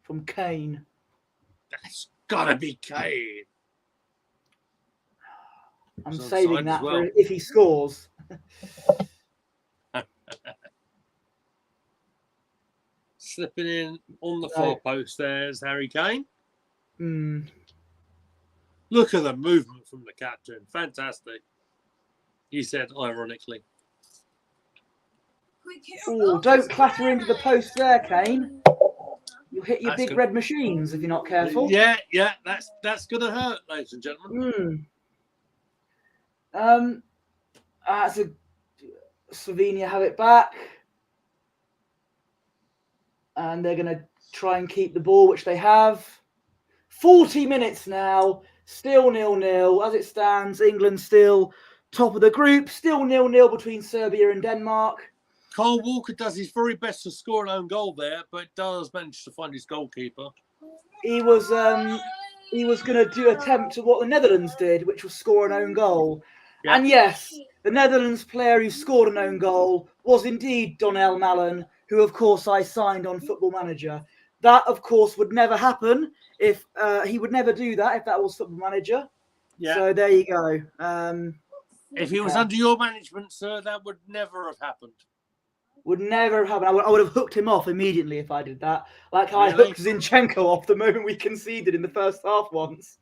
from Kane. That's gotta be Kane. I'm saving that for if he scores. Slipping in on the far post there's Harry Kane. Look at the movement from the captain. Fantastic. He said ironically. Oh, don't clatter into the post there, Kane. You'll hit your big red machines if you're not careful. Yeah, that's gonna hurt, ladies and gentlemen. So Slovenia have it back, and they're going to try and keep the ball, which they have. 40 minutes now, still 0-0 as it stands. England still top of the group, still 0-0 between Serbia and Denmark. Kyle Walker does his very best to score an own goal there, but does manage to find his goalkeeper. He was going to attempt to what the Netherlands did, which was score an own goal. Yep. And yes, the Netherlands player who scored an own goal was indeed Donnell Mallon, who, of course, I signed on Football Manager. That, of course, would never happen if he would never do that if that was Football Manager. Yeah. So there you go. If he was under your management, sir, that would never have happened. Would never have happened. I would have hooked him off immediately if I did that. Like Really? I hooked Zinchenko off the moment we conceded in the first half once.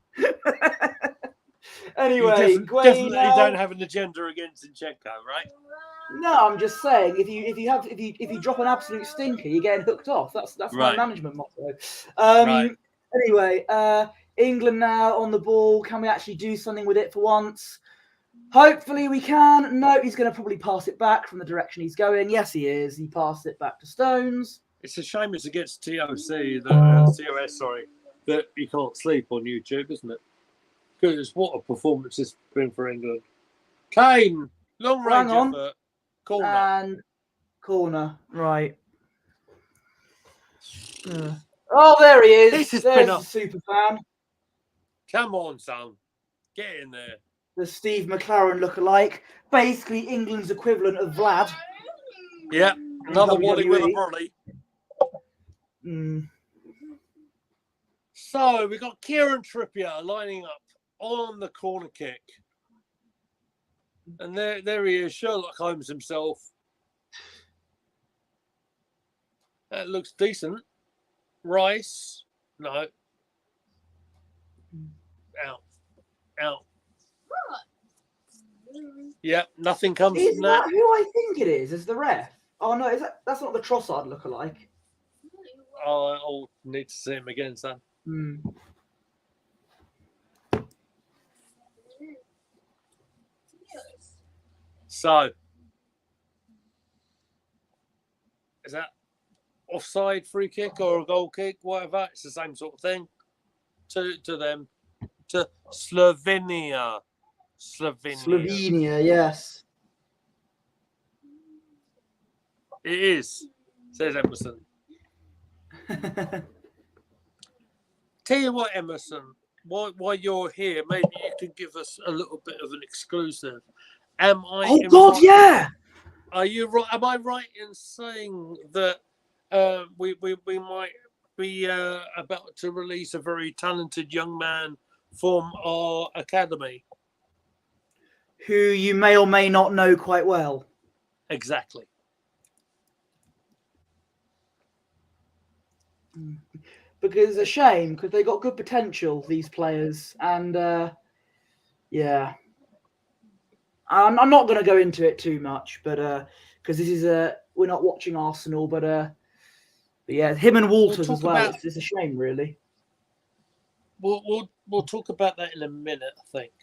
Anyway, definitely don't have an agenda against Zinchenko, right? No, I'm just saying if you drop an absolute stinker, you're getting hooked off. That's Right. my management motto. Right. Anyway, England now on the ball. Can we actually do something with it for once? Hopefully we can. No, he's going to probably pass it back from the direction he's going. Yes, he is. He passed it back to Stones. It's a shame it's against COS, that you can't sleep on YouTube, isn't it? Because what a performance it's been for England. Kane, long range effort, corner. And corner, right. Oh, there he is. This has There's been the super fan. Come on, son. Get in there. The Steve McLaren lookalike. Basically England's equivalent of Vlad. Yeah, another Wally with a WWE. volley. Mm. So we've got Kieran Trippier lining up on the corner kick. And there he is, Sherlock Holmes himself. That looks decent. Rice. No. Out. Yeah, nothing comes Is from that that. who I think it is the ref? Oh no, that's not the Trossard lookalike. I'll need to see him again, son. So, is that offside free kick or a goal kick? Whatever, it's the same sort of thing. To them, to Slovenia. Slovenia, yes. It is, says Emerson. Tell you what, Emerson, while you're here, maybe you could give us a little bit of an exclusive. Am I Are you right? Am I right in saying that we might be about to release a very talented young man from our academy? Who you may or may not know quite well. Exactly. Because it's a shame, because they got good potential, these players. And, yeah. I'm not going to go into it too much, but because this is we're not watching Arsenal, but yeah, him and Walters as well. It's a shame, really. We'll talk about that in a minute, I think.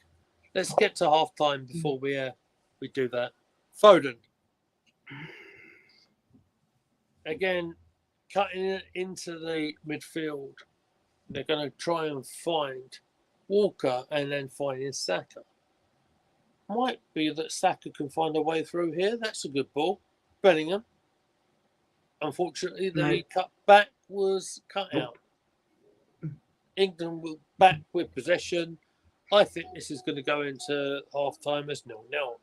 Let's get to half time before we do that. Foden. Again, cutting it into the midfield. They're going to try and find Walker and then finding Saka. Might be that Saka can find a way through here. That's a good ball. Bellingham. Unfortunately, the cut back was cut out. England will back with possession. I think this is going to go into half-time as 0-0.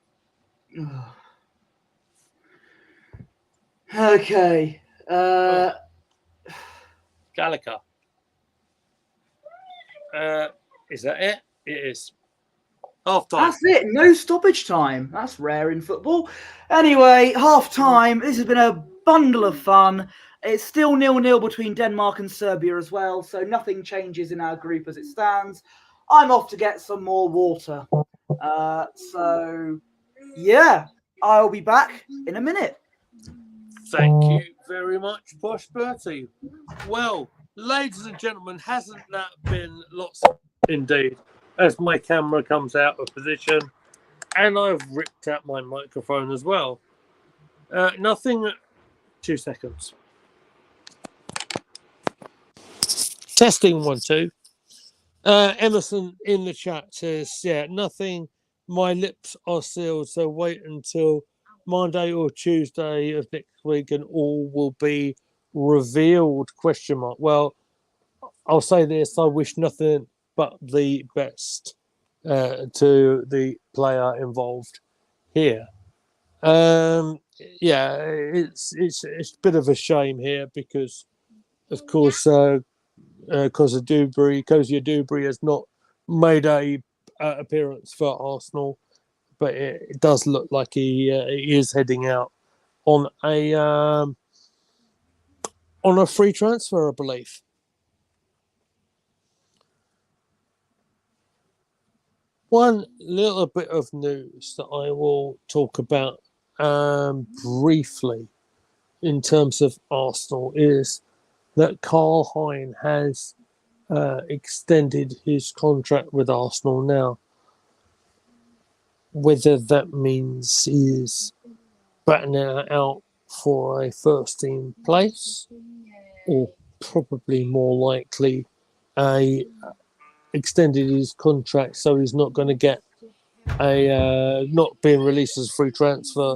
Okay. Gallagher. Is that it? It is. Half-time. That's it. No stoppage time. That's rare in football. Anyway, half-time. This has been a bundle of fun. It's still 0-0 between Denmark and Serbia as well, so nothing changes in our group as it stands. I'm off to get some more water. So, yeah, I'll be back in a minute. Thank you very much, Posh Bertie. Well, ladies and gentlemen, hasn't that been lots of... Indeed. As my camera comes out of position, And I've ripped out my microphone as well. Nothing. 2 seconds. Testing 1 2. Emerson in the chat says, "Yeah, nothing. My lips are sealed. So wait until Monday or Tuesday of next week, and all will be revealed?" Question mark. Well, I'll say this: I wish nothing but the best to the player involved here. Yeah, it's a bit of a shame here because, of course, Kozia Dubry has not made a appearance for Arsenal, but it does look like he is heading out on a free transfer, I believe. One little bit of news that I will talk about briefly in terms of Arsenal is that Karl Hein has extended his contract with Arsenal now. Whether that means he's batting it out for a first team place, or probably more likely extended his contract so he's not going to get not being released as a free transfer,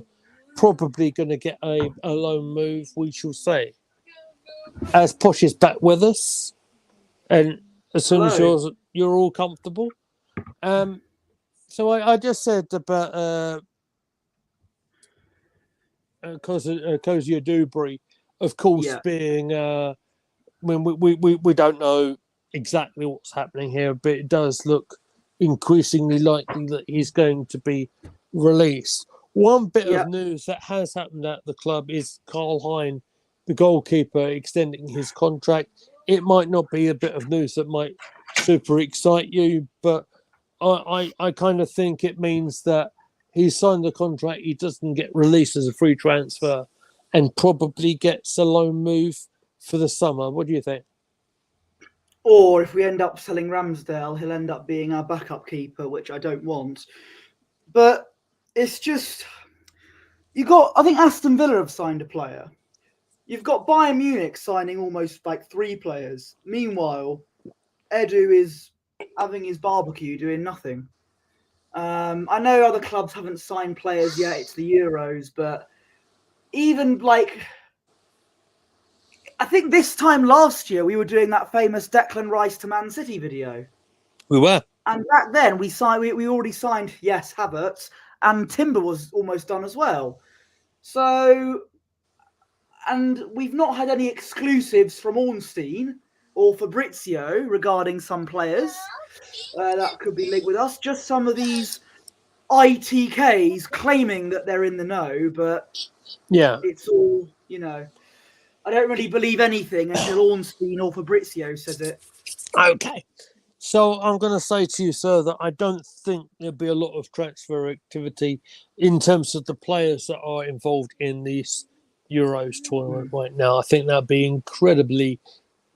probably going to get a loan move, we shall say. As Posh is back with us, and as soon as you're all comfortable. So I just said about Kozia Dubry, of course, being when we don't know exactly what's happening here, but it does look increasingly likely that he's going to be released. One bit of news that has happened at the club is Karl Hein, the goalkeeper, extending his contract. It might not be a bit of news that might super excite you, but I kind of think it means that he signed the contract, he doesn't get released as a free transfer, and probably gets a loan move for the summer. What do you think? Or if we end up selling Ramsdale, he'll end up being our backup keeper, which I don't want. But it's just, I think Aston Villa have signed a player. You've got Bayern Munich signing almost like 3 players. Meanwhile, Edu is having his barbecue doing nothing. I know other clubs haven't signed players yet. It's the Euros, but even like, I think this time last year we were doing that famous Declan Rice to Man City video. We were, and back then we already signed Havertz, and Timber was almost done as well. So, and we've not had any exclusives from Ornstein or Fabrizio regarding some players that could be linked with us. Just some of these ITKs claiming that they're in the know, but it's all, I don't really believe anything until Ornstein or Fabrizio says it. Okay. So I'm going to say to you, sir, that I don't think there'll be a lot of transfer activity in terms of the players that are involved in this Euros tournament right now. I think that'd be incredibly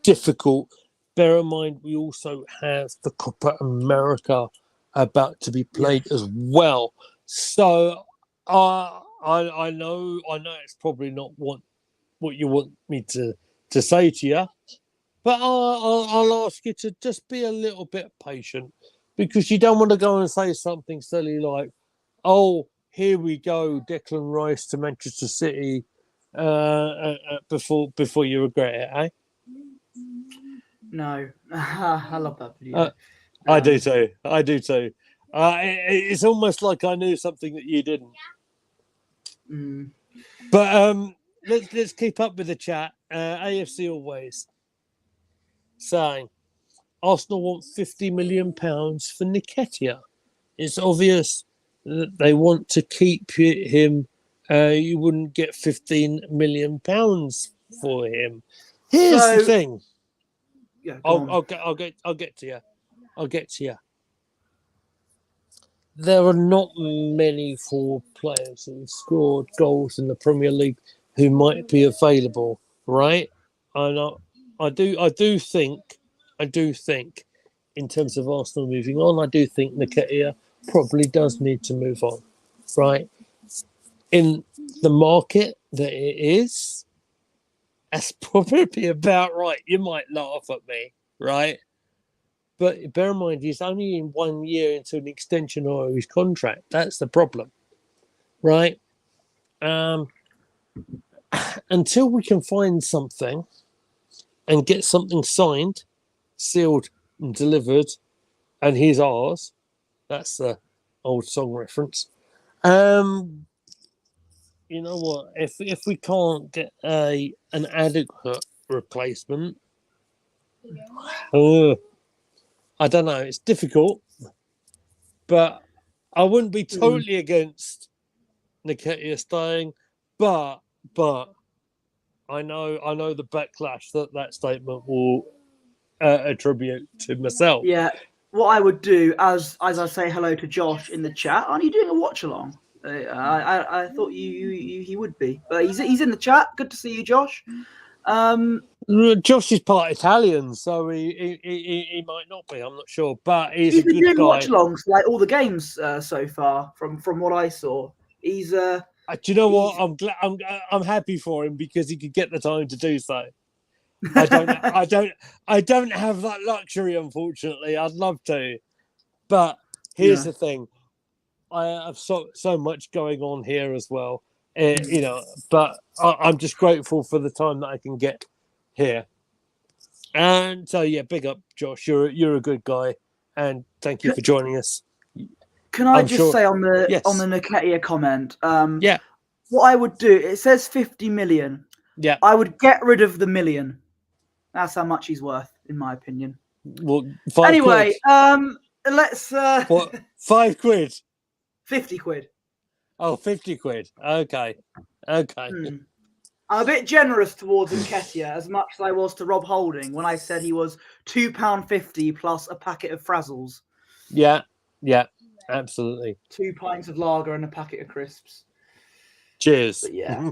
difficult. Bear in mind, we also have the Copa America about to be played as well. So I know it's probably not what you want me to say to you, but I'll ask you to just be a little bit patient, because you don't want to go and say something silly like, "Oh, here we go, Declan Rice to Manchester City," before you regret it, eh? No, I love that video. I do too. It's almost like I knew something that you didn't. But let's keep up with the chat. AFC always saying Arsenal want £50 million for Nketiah. It's obvious that they want to keep him. You wouldn't get £15 million for him. Here's the thing. Yeah, I'll get to you. I'll get to you. There are not many forward players who scored goals in the Premier League who might be available, right? And I do think, in terms of Arsenal moving on, I do think Nketiah probably does need to move on, right? In the market that it is, that's probably about right. You might laugh at me, right? But bear in mind, he's only in 1 year into an extension of his contract. That's the problem, right? Until we can find something and get something signed, sealed, and delivered, and he's ours. That's the old song reference. You know what? If we can't get an adequate replacement, I don't know. It's difficult, but I wouldn't be totally against Nketiah staying. But I know the backlash that statement will attribute to myself. Yeah. What I would do, as I say hello to Josh in the chat, aren't you doing a watch along? I thought he would be, but he's in the chat. Good to see you, Josh. Josh is part Italian, so he might not be. I'm not sure, but he's a been good doing guy. watch alongs for like all the games so far, from what I saw. He's do you know what? I'm glad. I'm happy for him because he could get the time to do so. I don't have that luxury, unfortunately. I'd love to, but here's the thing: I have so much going on here as well. You know, but I'm just grateful for the time that I can get here. And so, yeah, big up, Josh. You're a good guy, and thank you for joining us. Can I just say on the Yes. Nketiah comment? Yeah. What I would do, it says 50 million. Yeah. I would get rid of the million. That's how much he's worth, in my opinion. Well, anyway, quid. Let's. What? 5 quid? 50 quid. Oh, 50 quid. Okay. I'm a bit generous towards Nketiah, as much as I was to Rob Holding when I said he was £2.50 plus a packet of Frazzles. Yeah, absolutely. 2 pints of lager and a packet of crisps. Cheers. But yeah.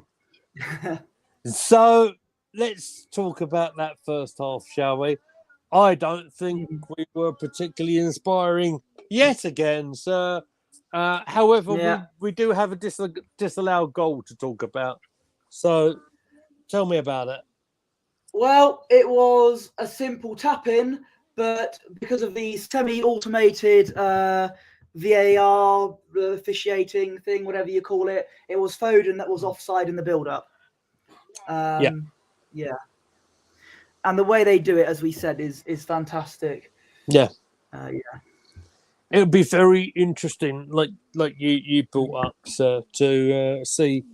So let's talk about that first half, shall we? I don't think we were particularly inspiring yet again, sir. However, we do have a disallowed goal to talk about. So tell me about it. Well, it was a simple tap-in, but because of the semi-automated VAR officiating thing, whatever you call it, it was Foden that was offside in the build-up. Yeah. And the way they do it, as we said, is fantastic. Yeah. It would be very interesting, like you brought up, sir, to see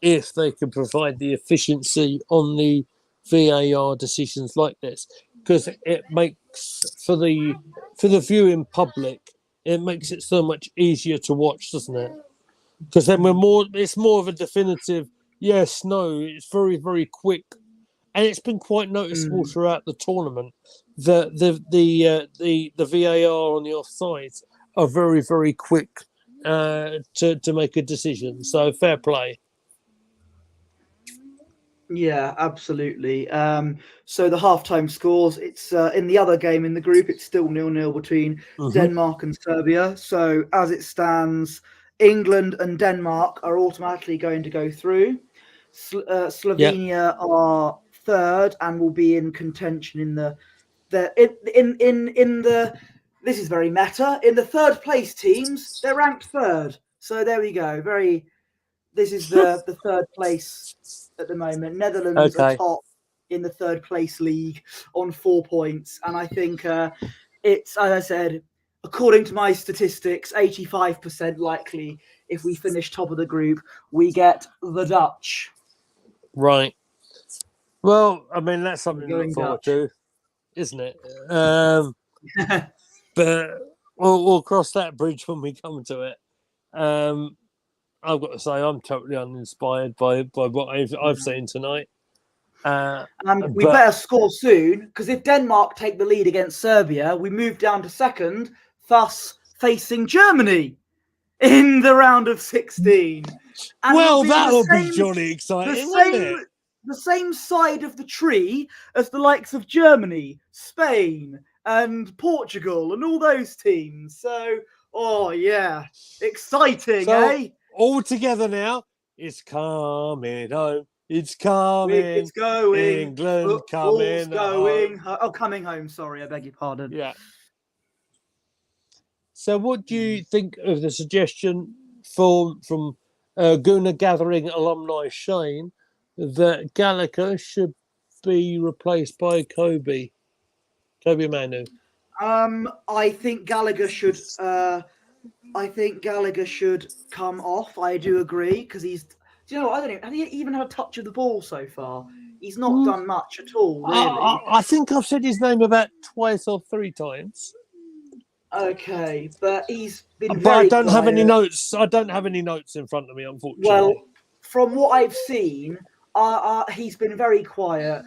if they can provide the efficiency on the VAR decisions like this, because it makes for the viewing public, it makes it so much easier to watch, doesn't it? Because then it's more of a definitive yes, no. It's very, very quick, and it's been quite noticeable throughout the tournament that the VAR on the offsides are very, very quick to make a decision. So fair play. Yeah, absolutely. So the halftime scores, it's in the other game in the group, it's still 0-0 between Denmark and Serbia. So as it stands, England and Denmark are automatically going to go through. Slovenia are third and will be in contention in the this is very meta. In the third place teams, they're ranked third. So there we go. This is the third place at the moment. Netherlands are top in the third place league on 4 points. And I think it's, as I said, according to my statistics, 85% likely if we finish top of the group, we get the Dutch. Right. Well, I mean, that's something to look forward to, isn't it? But we'll cross that bridge when we come to it. I've got to say, I'm totally uninspired by what I've seen tonight. We better score soon, because if Denmark take the lead against Serbia, we move down to second, thus facing Germany in the round of 16. And that'll be jolly exciting, won't it? The same side of the tree as the likes of Germany, Spain, and Portugal, and all those teams. So Oh yeah, exciting, So eh? all together now. It's coming home. It's coming. It's going. England Football's coming going. home. Oh, coming home. Sorry, I beg your pardon. Yeah. So, what do you think of the suggestion from Guna Gathering alumni Shane that Gallagher should be replaced by Kobe Manu? I think Gallagher should. I think Gallagher should come off. I do agree because he's. Do you know what? I don't even. Have he even had a touch of the ball so far? He's not done much at all, really. I think I've said his name about twice or three times. Okay, but he's been But very I don't have any quiet. notes. I don't have any notes in front of me, unfortunately. Well, from what I've seen, he's been very quiet.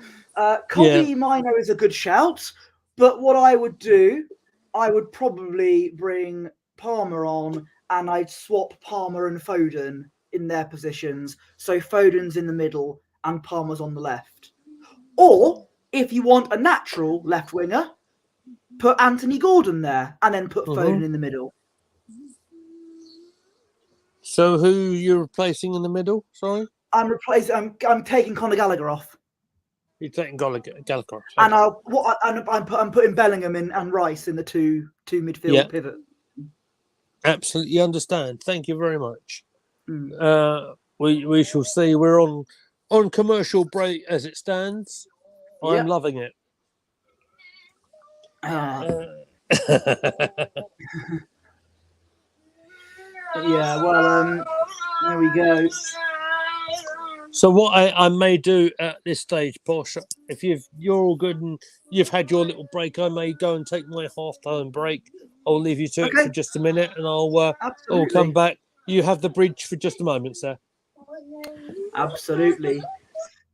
Kobe Mino is a good shout, but what I would do, I would probably bring Palmer on and I'd swap Palmer and Foden in their positions. So Foden's in the middle and Palmer's on the left. Or if you want a natural left winger, put Anthony Gordon there and then put Foden in the middle. So who you're replacing in the middle? Sorry, I'm taking Conor Gallagher off. you're taking Gallagher off. And I'm putting Bellingham in and Rice in the two midfield pivot. Absolutely understand. Thank you very much. We shall see. We're on commercial break as it stands. I'm loving it. Yeah, well, there we go. So what I may do at this stage, Posh, if you're all good and you've had your little break, I may go and take my half-time break. I'll leave you to it for just a minute, and I'll come back. You have the bridge for just a moment, sir. Absolutely.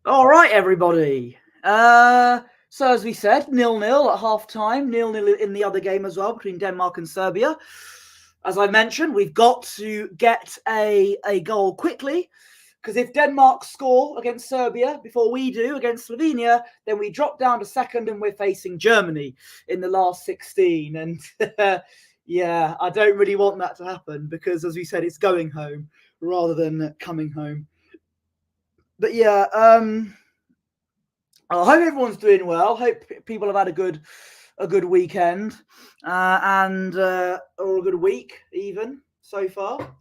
All right, everybody. So as we said, 0-0 at half-time, 0-0 in the other game as well between Denmark and Serbia. As I mentioned, we've got to get a goal quickly, because if Denmark score against Serbia before we do against Slovenia, then we drop down to second and we're facing Germany in the last 16. And yeah, I don't really want that to happen because, as we said, it's going home rather than coming home. But yeah, I hope everyone's doing well. Hope people have had a good weekend or a good week even so far.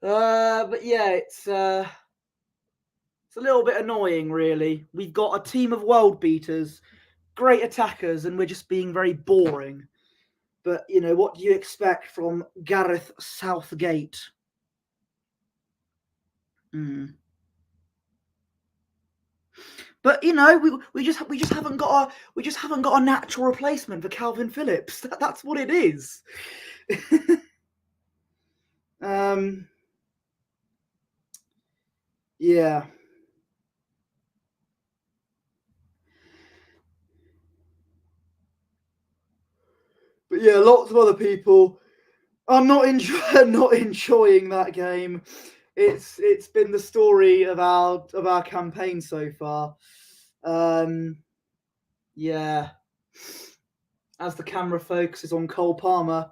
But yeah, it's a little bit annoying, really. We've got a team of world beaters, great attackers, and we're just being very boring. But, you know, what do you expect from Gareth Southgate? But you know, we just haven't got a natural replacement for Calvin Phillips. That's what it is. Yeah. But yeah, lots of other people are not enjoying that game. It's been the story of our campaign so far. Yeah. As the camera focuses on Cole Palmer,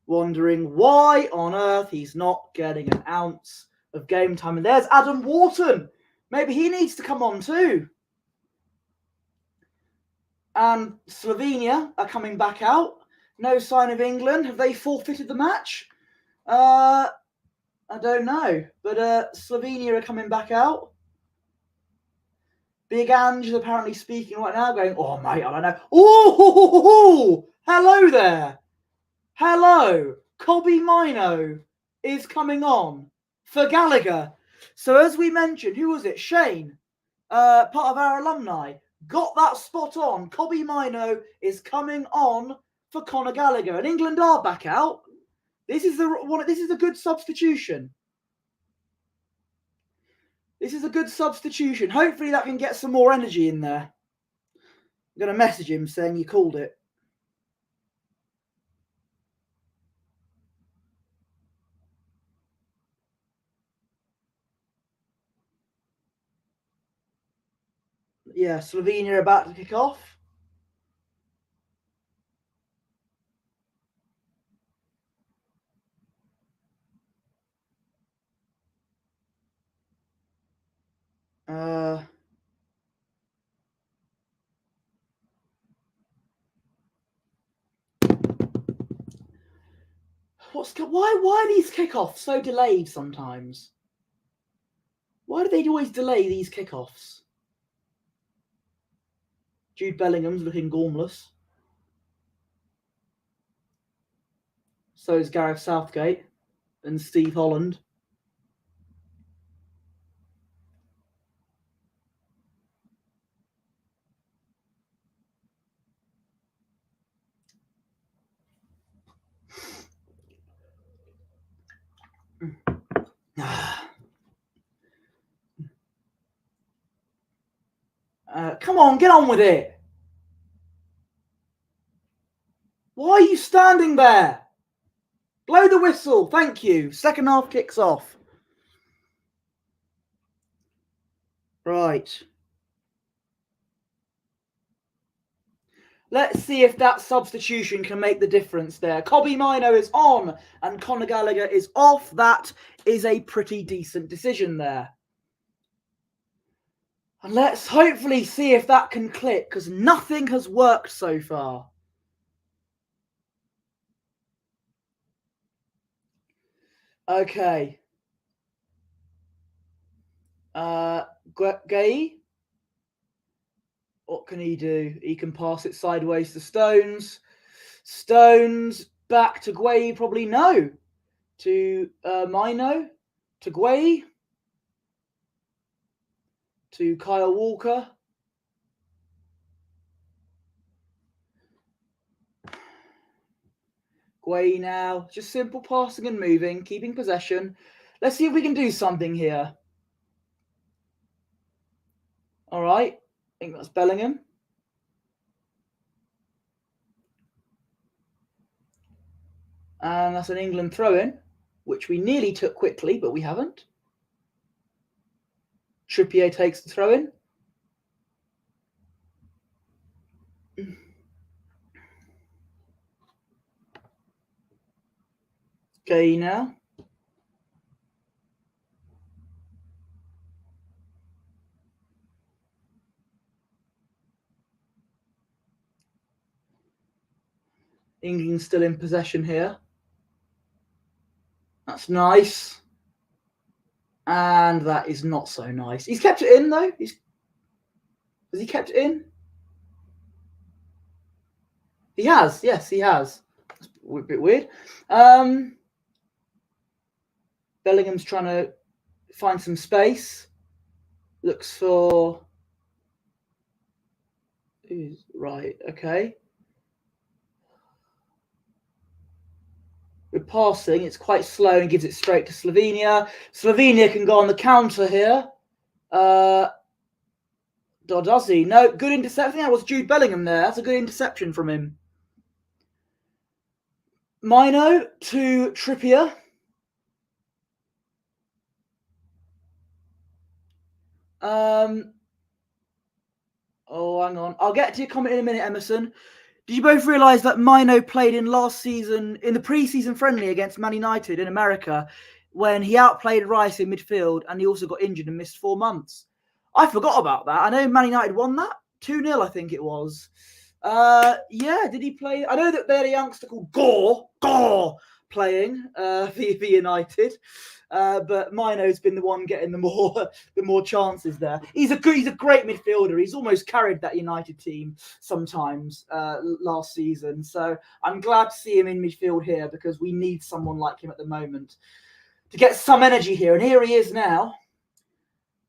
wondering why on earth he's not getting an ounce of game time. And there's Adam Wharton. Maybe he needs to come on too. And Slovenia are coming back out. No sign of England. Have they forfeited the match? I don't know. But Slovenia are coming back out. Big Ange is apparently speaking right now, going, "Oh, mate, I don't know." Oh, hello there. Hello. Kobe Mino is coming on for Gallagher. So as we mentioned, who was it? Shane, part of our alumni, got that spot on. Kobe Mino is coming on for Conor Gallagher, and England are back out. This is a good substitution. This is a good substitution. Hopefully that can get some more energy in there. I'm going to message him saying you called it. Yeah, Slovenia are about to kick off. Why are these kickoffs so delayed sometimes? Why do they always delay these kickoffs? Jude Bellingham's looking gormless. So is Gareth Southgate and Steve Holland. Come on, get on with it. Why are you standing there? Blow the whistle. Thank you. Second half kicks off. Right. Let's see if that substitution can make the difference there. Kobbie Mainoo is on and Conor Gallagher is off. That is a pretty decent decision there. And let's hopefully see if that can click, because nothing has worked so far. Okay. Gay. What can he do? He can pass it sideways to Stones. Stones back to Guay, probably no. To Mainoo. To Guay. To Kyle Walker. Guay now. Just simple passing and moving, keeping possession. Let's see if we can do something here. All right. I think that's Bellingham. And that's an England throw-in, which we nearly took quickly, but we haven't. Trippier takes the throw-in. Okay, now. England still in possession here. That's nice. And that is not so nice. He's kept it in, though. Has he kept it in? He has. Yes, he has. That's a bit weird. Bellingham's trying to find some space. Looks for... Right, okay. With passing, it's quite slow and gives it straight to Slovenia. Slovenia can go on the counter here. Does he? No, good interception. I think that was Jude Bellingham there. That's a good interception from him. Mainoo to Trippier. Oh, hang on. I'll get to your comment in a minute, Emerson. Did you both realise that Mainoo played in last season, in the pre-season friendly against Man United in America, when he outplayed Rice in midfield and he also got injured and missed 4 months? I forgot about that. I know Man United won that. 2-0, I think it was. Yeah, did he play? I know that they had a youngster called Gore playing for United. But Mainoo's been the one getting the more chances there. He's a great midfielder. He's almost carried that United team sometimes last season. So I'm glad to see him in midfield here because we need someone like him at the moment to get some energy here. And here he is now.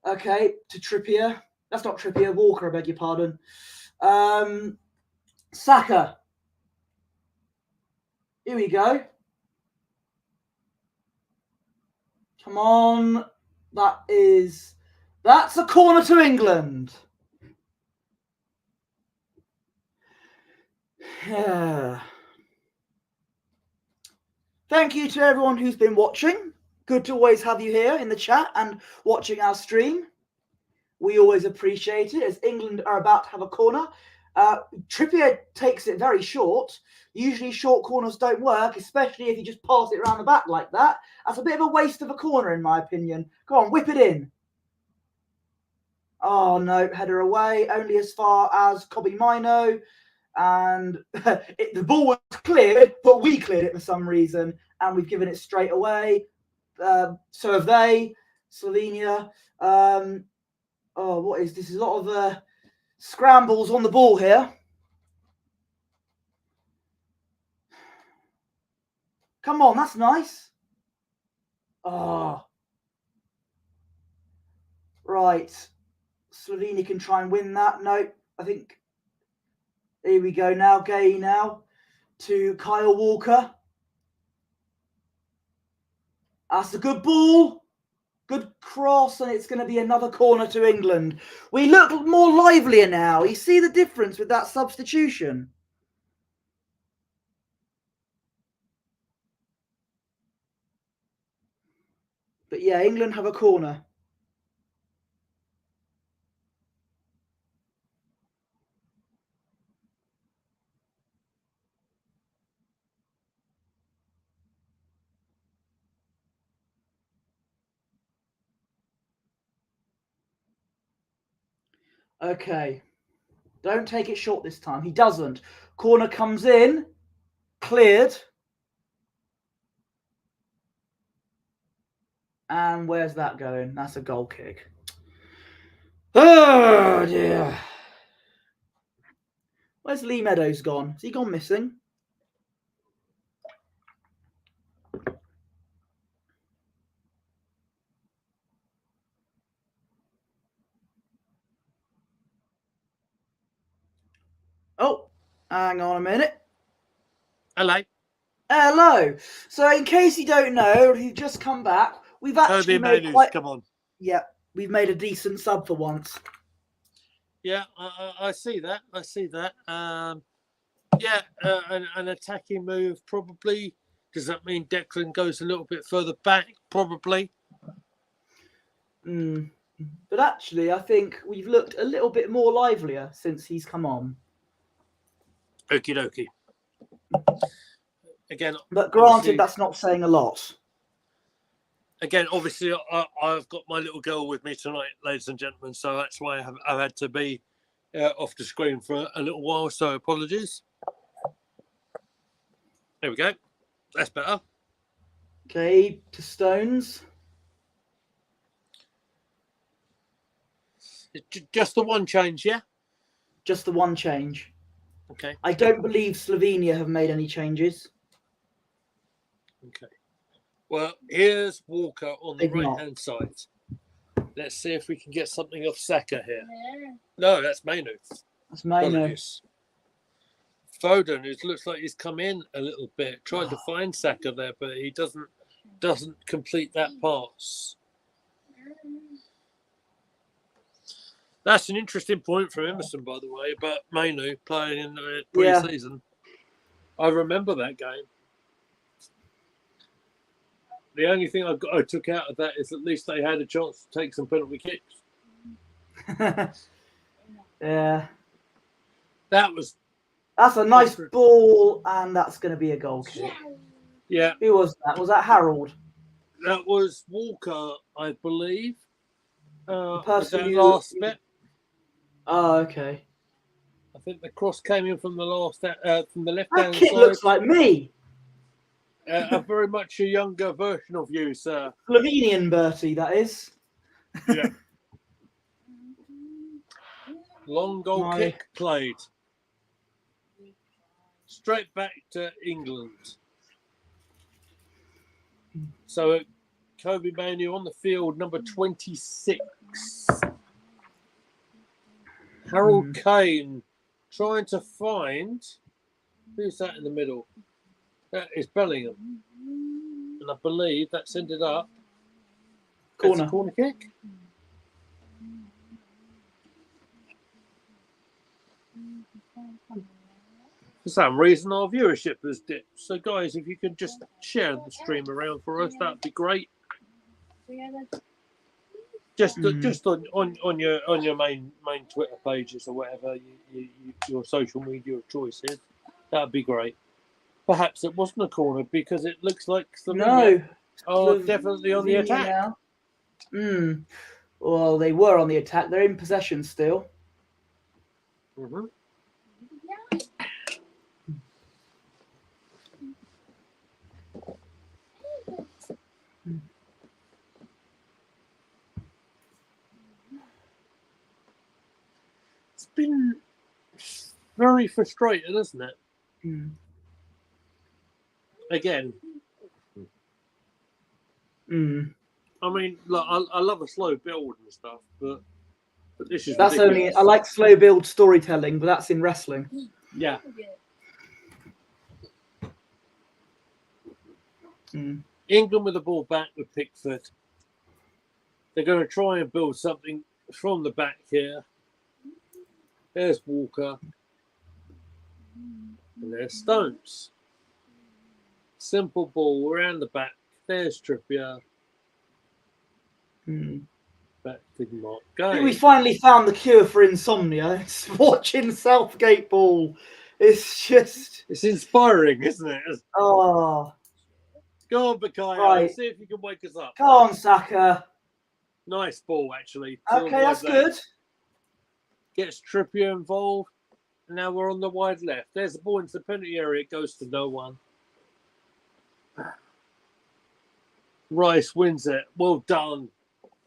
Okay, to Trippier. That's not Trippier. Walker, I beg your pardon. Saka. Here we go. Come on. That's a corner to England. Yeah. Thank you to everyone who's been watching. Good to always have you here in the chat and watching our stream. We always appreciate it as England are about to have a corner. Trippier takes it very short. Usually short corners don't work, especially if you just pass it around the back like that. That's a bit of a waste of a corner, in my opinion. Go on, whip it in. Oh, no, header away. Only as far as Kobbie Mainoo. and the ball was cleared, but we cleared it for some reason, and we've given it straight away. So have they, Slovenia. What is this? Is a lot of scrambles on the ball here. Come on, that's nice. Oh, right. Slovenia can try and win that. No, I think. Here we go now. Gay now to Kyle Walker. That's a good ball. Good cross, and it's going to be another corner to England. We look more livelier now. You see the difference with that substitution? But yeah, England have a corner. Okay. Don't take it short this time. He doesn't. Corner comes in. Cleared. And where's that going? That's a goal kick. Oh, dear. Where's Lee Meadows gone? Has he gone missing? Oh, hang on a minute. Hello. Hello. So, in case you don't know, if you've just come back, we've actually made come on. Yeah, we've made a decent sub for once. Yeah, I see that. I see that. An attacking move probably. Does that mean Declan goes a little bit further back? Probably. But actually, I think we've looked a little bit more livelier since he's come on. Okie dokie. Again, but granted, that's not saying a lot. Again, obviously, I've got my little girl with me tonight, ladies and gentlemen, so that's why I've had to be off the screen for a little while, so apologies. There we go. That's better. Okay, to Stones. Just the one change, yeah? Just the one change. Okay. I don't believe Slovenia have made any changes. Okay. Well, here's Walker on the right-hand side. Let's see if we can get something off Saka here. No, that's Mainu. That's Mainu. Apologies. Foden, it looks like he's come in a little bit, tried to find Saka there, but he doesn't complete that pass. That's an interesting point from Emerson, by the way, about Mainu playing in the pre-season. Yeah. I remember that game. The only thing I took out of that is at least they had a chance to take some penalty kicks. Yeah. That's a nice ball, and that's going to be a goal kick. Yeah. Who was that? Was that Harold? That was Walker, I believe. The person that last bit. Oh, okay. I think the cross came in from the left-hand side. That kid looks like me. A very much a younger version of you, sir. Slovenian Bertie, that is. Yeah. Long goal kick played. Straight back to England. So Kobe Manu on the field, number 26. Harold Kane trying to find... Who's that in the middle? That is Bellingham. And I believe that's ended up... Corner. Corner kick? For some reason, our viewership has dipped. So, guys, if you could just share the stream around for us, that'd be great. Just on your main Twitter pages or whatever your social media of choice is, that'd be great. Perhaps it wasn't a corner because it looks like Slovenia are definitely on the attack. Now. Well, they were on the attack. They're in possession still. Mm-hmm. Very frustrating, isn't it? Mm. Again, Mm. I mean, look, I love a slow build and stuff, but this is That's ridiculous. only I like slow build storytelling, but that's in wrestling. Yeah. Mm. England with the ball back with Pickford. They're going to try and build something from the back here. There's Walker. And there's Stones. Simple ball around the back. There's Trippier. Mm. Back to Mark I think we Gay. finally found the cure for insomnia. It's watching Southgate ball. It's just It's inspiring, isn't it? oh, Go on, Bakayo. right. See if you can wake us up. Come on, Saka. Nice ball, actually. To the Okay, wide that's left. good. Gets Trippier involved. And now we're on the wide left. There's the ball into the penalty area. It goes to no one. Rice wins it. Well done.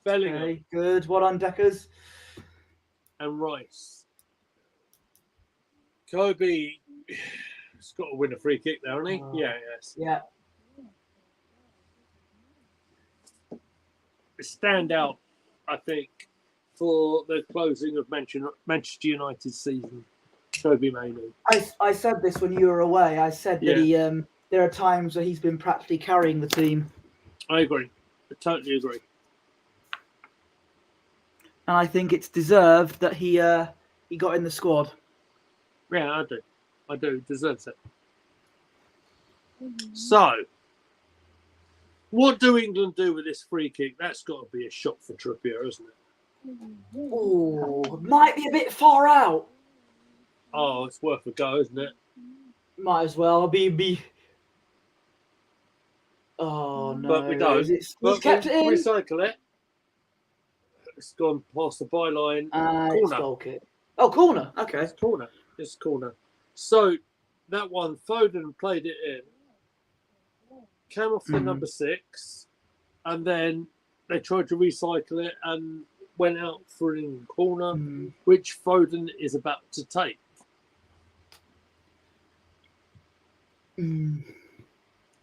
Bellingham Okay, good. Well done, Deckers. and Rice. Kobe has got to win a free kick there, hasn't he? Oh. Yeah, yes. Yeah. Stand out, I think, for the closing of Manchester United season. Kobe Mainoo. I said this when you were away. I said that he there are times where he's been practically carrying the team. I agree. I totally agree. And I think it's deserved that he got in the squad. Yeah, I do. I do. Deserves it. So, what do England do with this free kick? That's got to be a shot for Trippier, isn't it? Oh, might be a bit far out. Oh, it's worth a go, isn't it? Might as well be. Oh no! But we don't. He's But kept it in. Recycle it. It's gone past the byline. It's Corner. goal kick. Oh, corner. Okay. It's corner. It's corner. So that one, Foden played it in. Came off for number 6. And then they tried to recycle it and went out for an in corner, which Foden is about to take.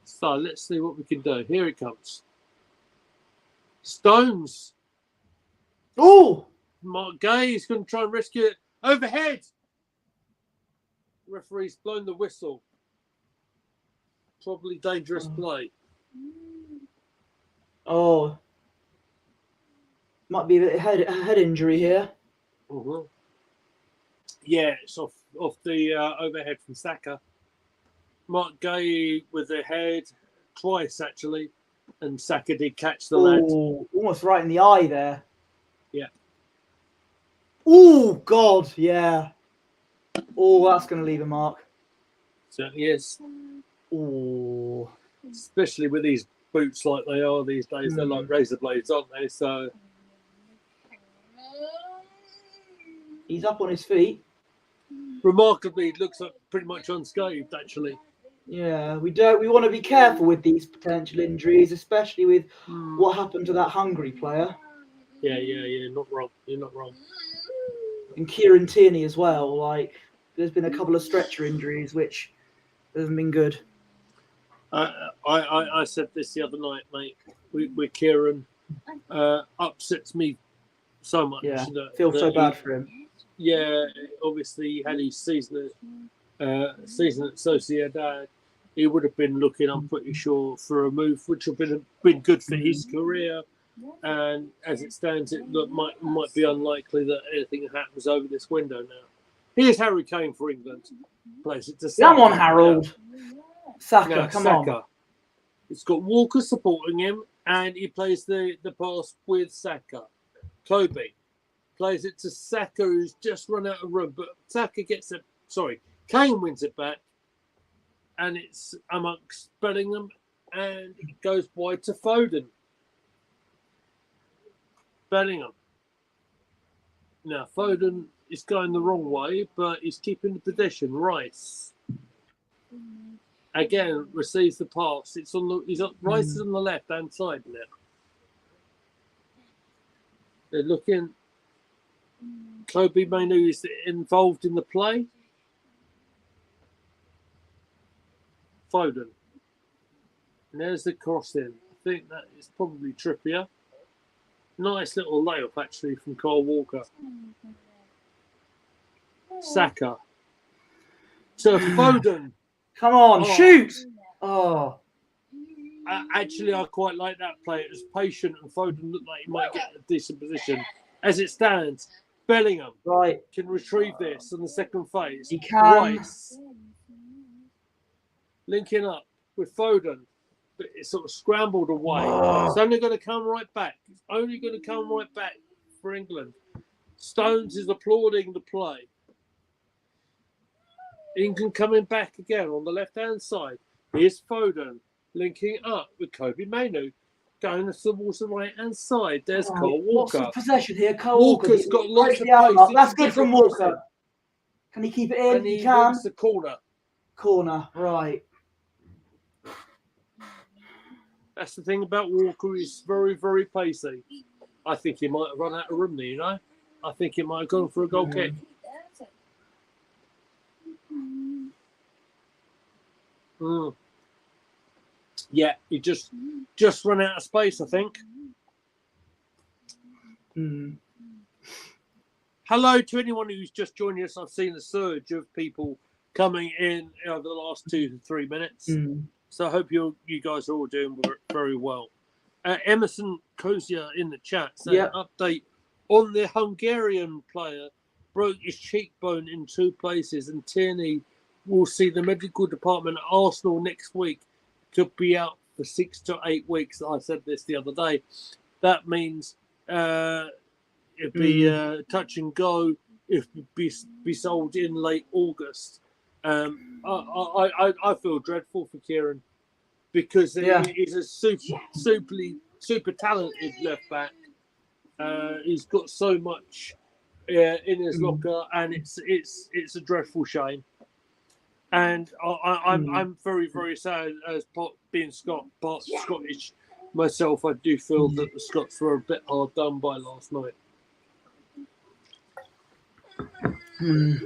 So let's see what we can do. Here it comes. Stones. Oh! Mark Gay is going to try and rescue it. Overhead. Referee's blown the whistle. Probably dangerous play. Oh. Might be a bit of head injury here. Yeah, it's off the overhead from Saka. Mark Gay with the head twice, actually. And Saka did catch the lad. Almost right in the eye there. Yeah. Oh, God, yeah. Oh, that's going to leave a mark. Certainly is. Oh. Especially with these boots like they are these days. They're like razor blades, aren't they? So he's up on his feet. Remarkably, it looks like pretty much unscathed, actually. Yeah, we want to be careful with these potential injuries, especially with what happened to that Hungary player. Yeah, not wrong. You're not wrong. And Kieran Tierney as well. Like, there's been a couple of stretcher injuries, which hasn't been good. I said this the other night, mate. With Kieran, upsets me so much. Yeah, feel so bad for him. Yeah, obviously he had his season at Sociedad. He would have been looking, I'm pretty sure, for a move which would have been good for his career. And as it stands, it might be unlikely that anything happens over this window now. Here's Harry Kane for England. Plays it to Saka. Come on, Harold. Saka, now, come Saka. on. It's got Walker supporting him, and he plays the pass with Saka. Kobe plays it to Saka, who's just run out of room, but Saka gets it. Sorry, Kane wins it back, and it's amongst Bellingham, and it goes wide to Foden. Bellingham. Now Foden is going the wrong way, but he's keeping the possession. Rice again receives the pass. It's on the Rice is on the left hand side now. They're looking. Kobe Mainoo is involved in the play. Foden. And there's the cross in. I think that is probably Trippier. Nice little layoff, actually, from Kyle Walker. Saka. To Foden. Come on, Oh. shoot! Oh, Actually, I quite like that play. It was patient, and Foden looked like he might get a decent position. As it stands, Bellingham right. can retrieve this in the second phase. He can. Rice linking up with Foden, but it's sort of scrambled away. Oh. It's only going to come right back. It's only going to come right back for England. Stones is applauding the play. England coming back again on the left-hand side. Here's Foden linking up with Kobe Mainoo. Going towards the right-hand side. There's Cole Walker. What's the possession here? Cole Walker's got lots of pace. pace. That's good from Walker. Can he keep it in? And he can. wins the corner. Corner, right. That's the thing about Walker. He's very, very pacey. I think he might have run out of room there, you know? I think he might have gone for a goal kick. Mm. Yeah, he just run out of space, I think. Mm. Hello to anyone who's just joining us. I've seen a surge of people coming in over the last 2 to 3 minutes. Mm. So I hope you guys are all doing very well. Emerson Kozia in the chat saying update on the Hungarian player broke his cheekbone in 2 places, and Tierney will see the medical department at Arsenal next week. Could be out for 6 to 8 weeks. I said this the other day. That means it'd be touch and go if it be sold in late August. I feel dreadful for Kieran because he's a super talented left back. He's got so much in his locker, and it's a dreadful shame. And I'm very, very sad as being part Scottish myself. I do feel that the Scots were a bit hard done by last night.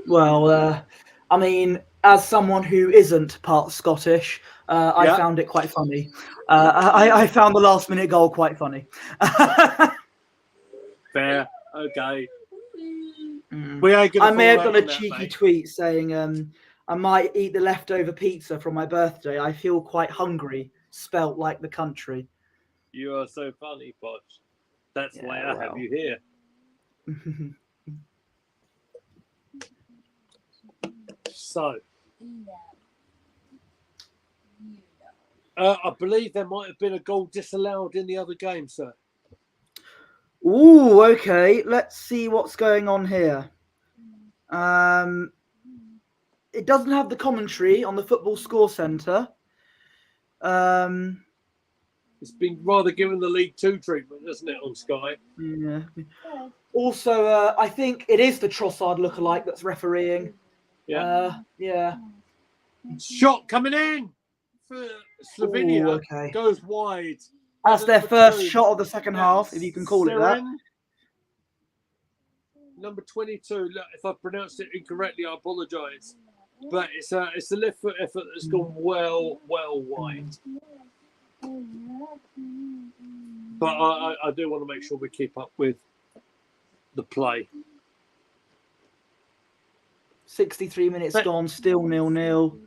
Well, I mean, as someone who isn't part Scottish, I found it quite funny. I found the last-minute goal quite funny. Fair, okay. I may have done a cheeky tweet saying, I might eat the leftover pizza from my birthday. I feel quite hungry, spelt like the country. You are so funny, Posh. That's why I have you here. So, I believe there might have been a goal disallowed in the other game, sir. Ooh, okay. Let's see what's going on here. It doesn't have the commentary on the Football Score Centre. It's been rather given the League Two treatment, isn't it, on Sky? Yeah. Also, I think it is the Trossard lookalike that's refereeing. Yeah. Yeah. Shot coming in for Slovenia. Ooh, okay. Goes wide. That's their first shot of the second half, if you can call it that. Number 22. Look, if I pronounced it incorrectly, I apologise. But it's a left foot effort that's gone well wide. But I do want to make sure we keep up with the play. 63 minutes gone, still 0-0.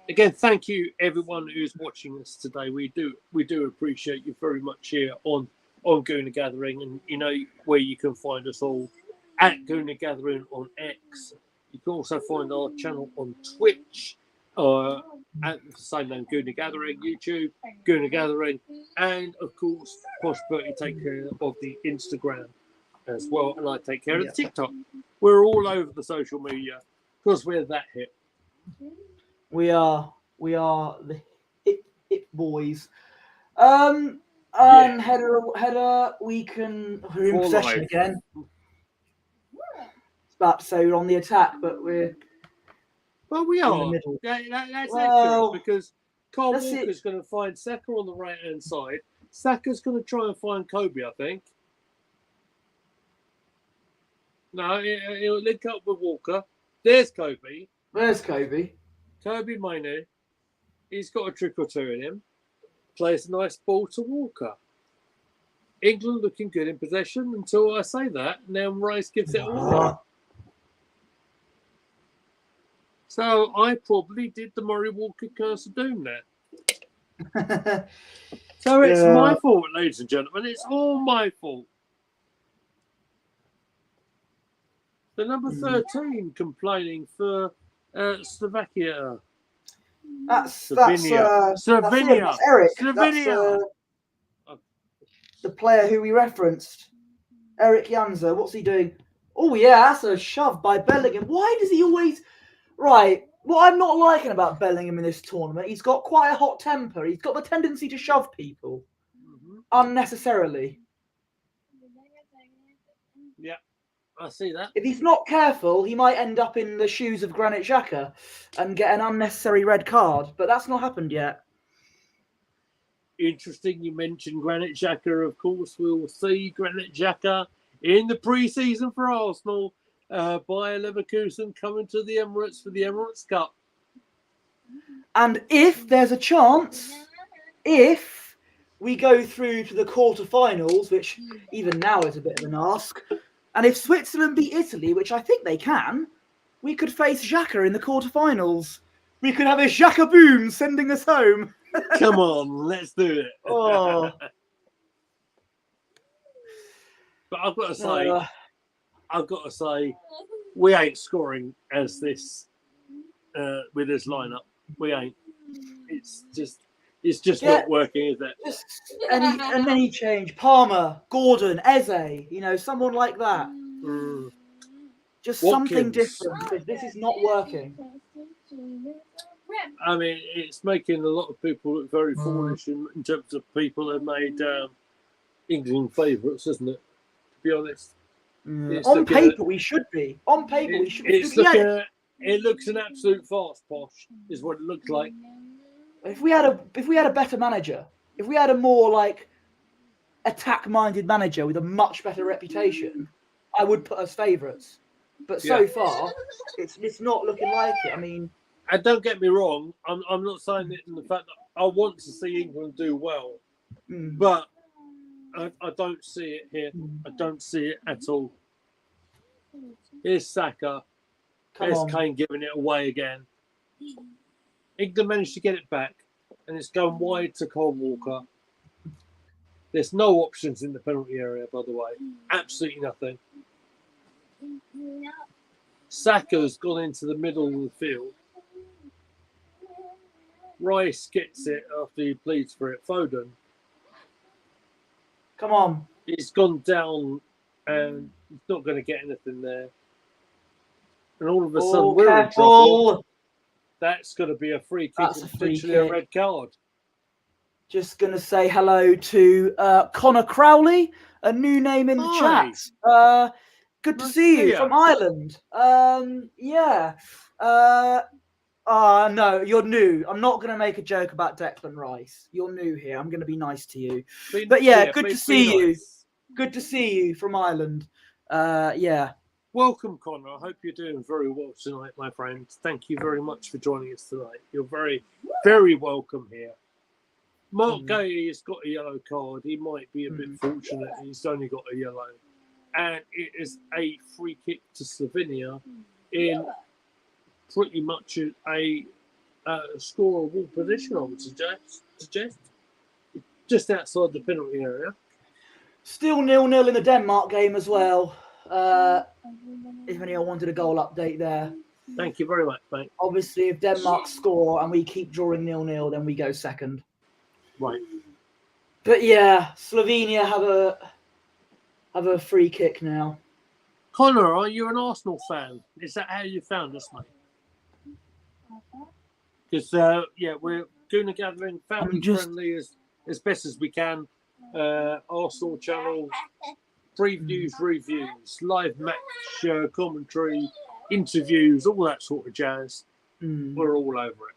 Again, thank you everyone who's watching us today. We do appreciate you very much here on Gooner Gathering, and you know where you can find us all at Gooner Gathering on X. You can also find our channel on Twitch, at the same name, Gooner Gathering, YouTube, Gooner Gathering, and of course, Posh Bertie take care of the Instagram as well, and I take care of the TikTok. We're all over the social media because we're that hip. We are the hip boys. Header, we're in possession again. It's about to say we're on the attack, but we are in the middle. That's accurate because Carl Walker's going to find Saka on the right-hand side. Saka's going to try and find Kobe, I think. No, he'll link up with Walker. There's Kobe. Where's Kobe? Kirby Mainoo, he's got a trick or two in him. Plays a nice ball to Walker. England looking good in possession until I say that, and then Rice gives it away. So I probably did the Murray Walker curse of doom there. So it's my fault, ladies and gentlemen. It's all my fault. The number 13 complaining for Slovakia. Slovenia. That's Eric. Slovenia. That's the player who we referenced. Eric Janza. What's he doing? Oh, yeah, that's a shove by Bellingham. Why does he always... Right, what I'm not liking about Bellingham in this tournament, he's got quite a hot temper. He's got the tendency to shove people unnecessarily. Yeah, I see that. If he's not careful, he might end up in the shoes of Granit Xhaka and get an unnecessary red card, but that's not happened yet. Interesting you mentioned Granit Xhaka. Of course, we'll see Granit Xhaka in the pre-season for Arsenal. Bayer Leverkusen coming to the Emirates for the Emirates Cup. And if there's a chance, if we go through to the quarterfinals, which even now is a bit of an ask, and if Switzerland beat Italy, which I think they can, we could face Xhaka in the quarterfinals. We could have a Xhaka boom sending us home. Come on, let's do it. Oh. But I've got to say, we ain't scoring as this with this lineup. We ain't. It's just not working, is it? Just any change. Palmer, Gordon, Eze, someone like that. Just Watkins. Something different, because this is not working. I mean, it's making a lot of people look very foolish in terms of people that made England favourites, isn't it? To be honest. On paper, we should be. On paper, we should be. It looks an absolute farce, Posh, is what it looks like. If we had a better manager, if we had a more attack-minded manager with a much better reputation, I would put us favourites. But so far, it's not looking like it. I mean, and don't get me wrong, I'm not saying it in the fact that I want to see England do well, but I don't see it here. I don't see it at all. Here's Saka. Here's Kane giving it away again. England managed to get it back, and it's going wide to Cole Walker. There's no options in the penalty area, by the way. Absolutely nothing. Saka's gone into the middle of the field. Rice gets it after he pleads for it. Foden. Come on. He's gone down and he's not going to get anything there. And all of a sudden, we're in trouble. That's going to be a free kick and potentially a red card. Just going to say hello to Connor Crowley, a new name in the chat. Good to see you from Ireland. No, you're new. I'm not going to make a joke about Declan Rice. You're new here. I'm going to be nice to you. Good to see you. Good to see you from Ireland. Welcome, Connor. I hope you're doing very well tonight, my friend. Thank you very much for joining us tonight. You're very, very welcome here. Mark Gay has got a yellow card. He might be a bit fortunate. He's only got a yellow. And it is a free kick to Slovenia in pretty much a scoreable position, I would suggest. Just outside the penalty area. Still 0-0 in the Denmark game as well. If anyone wanted a goal update there. Thank you very much, mate. Obviously, if Denmark score and we keep drawing 0-0, then we go second. Right. But yeah, Slovenia have a free kick now. Connor, are you an Arsenal fan? Is that how you found us, mate? Because we're doing a gathering, family friendly as best as we can. Arsenal channel, previews, reviews, live match commentary, interviews, all that sort of jazz. We're all over it.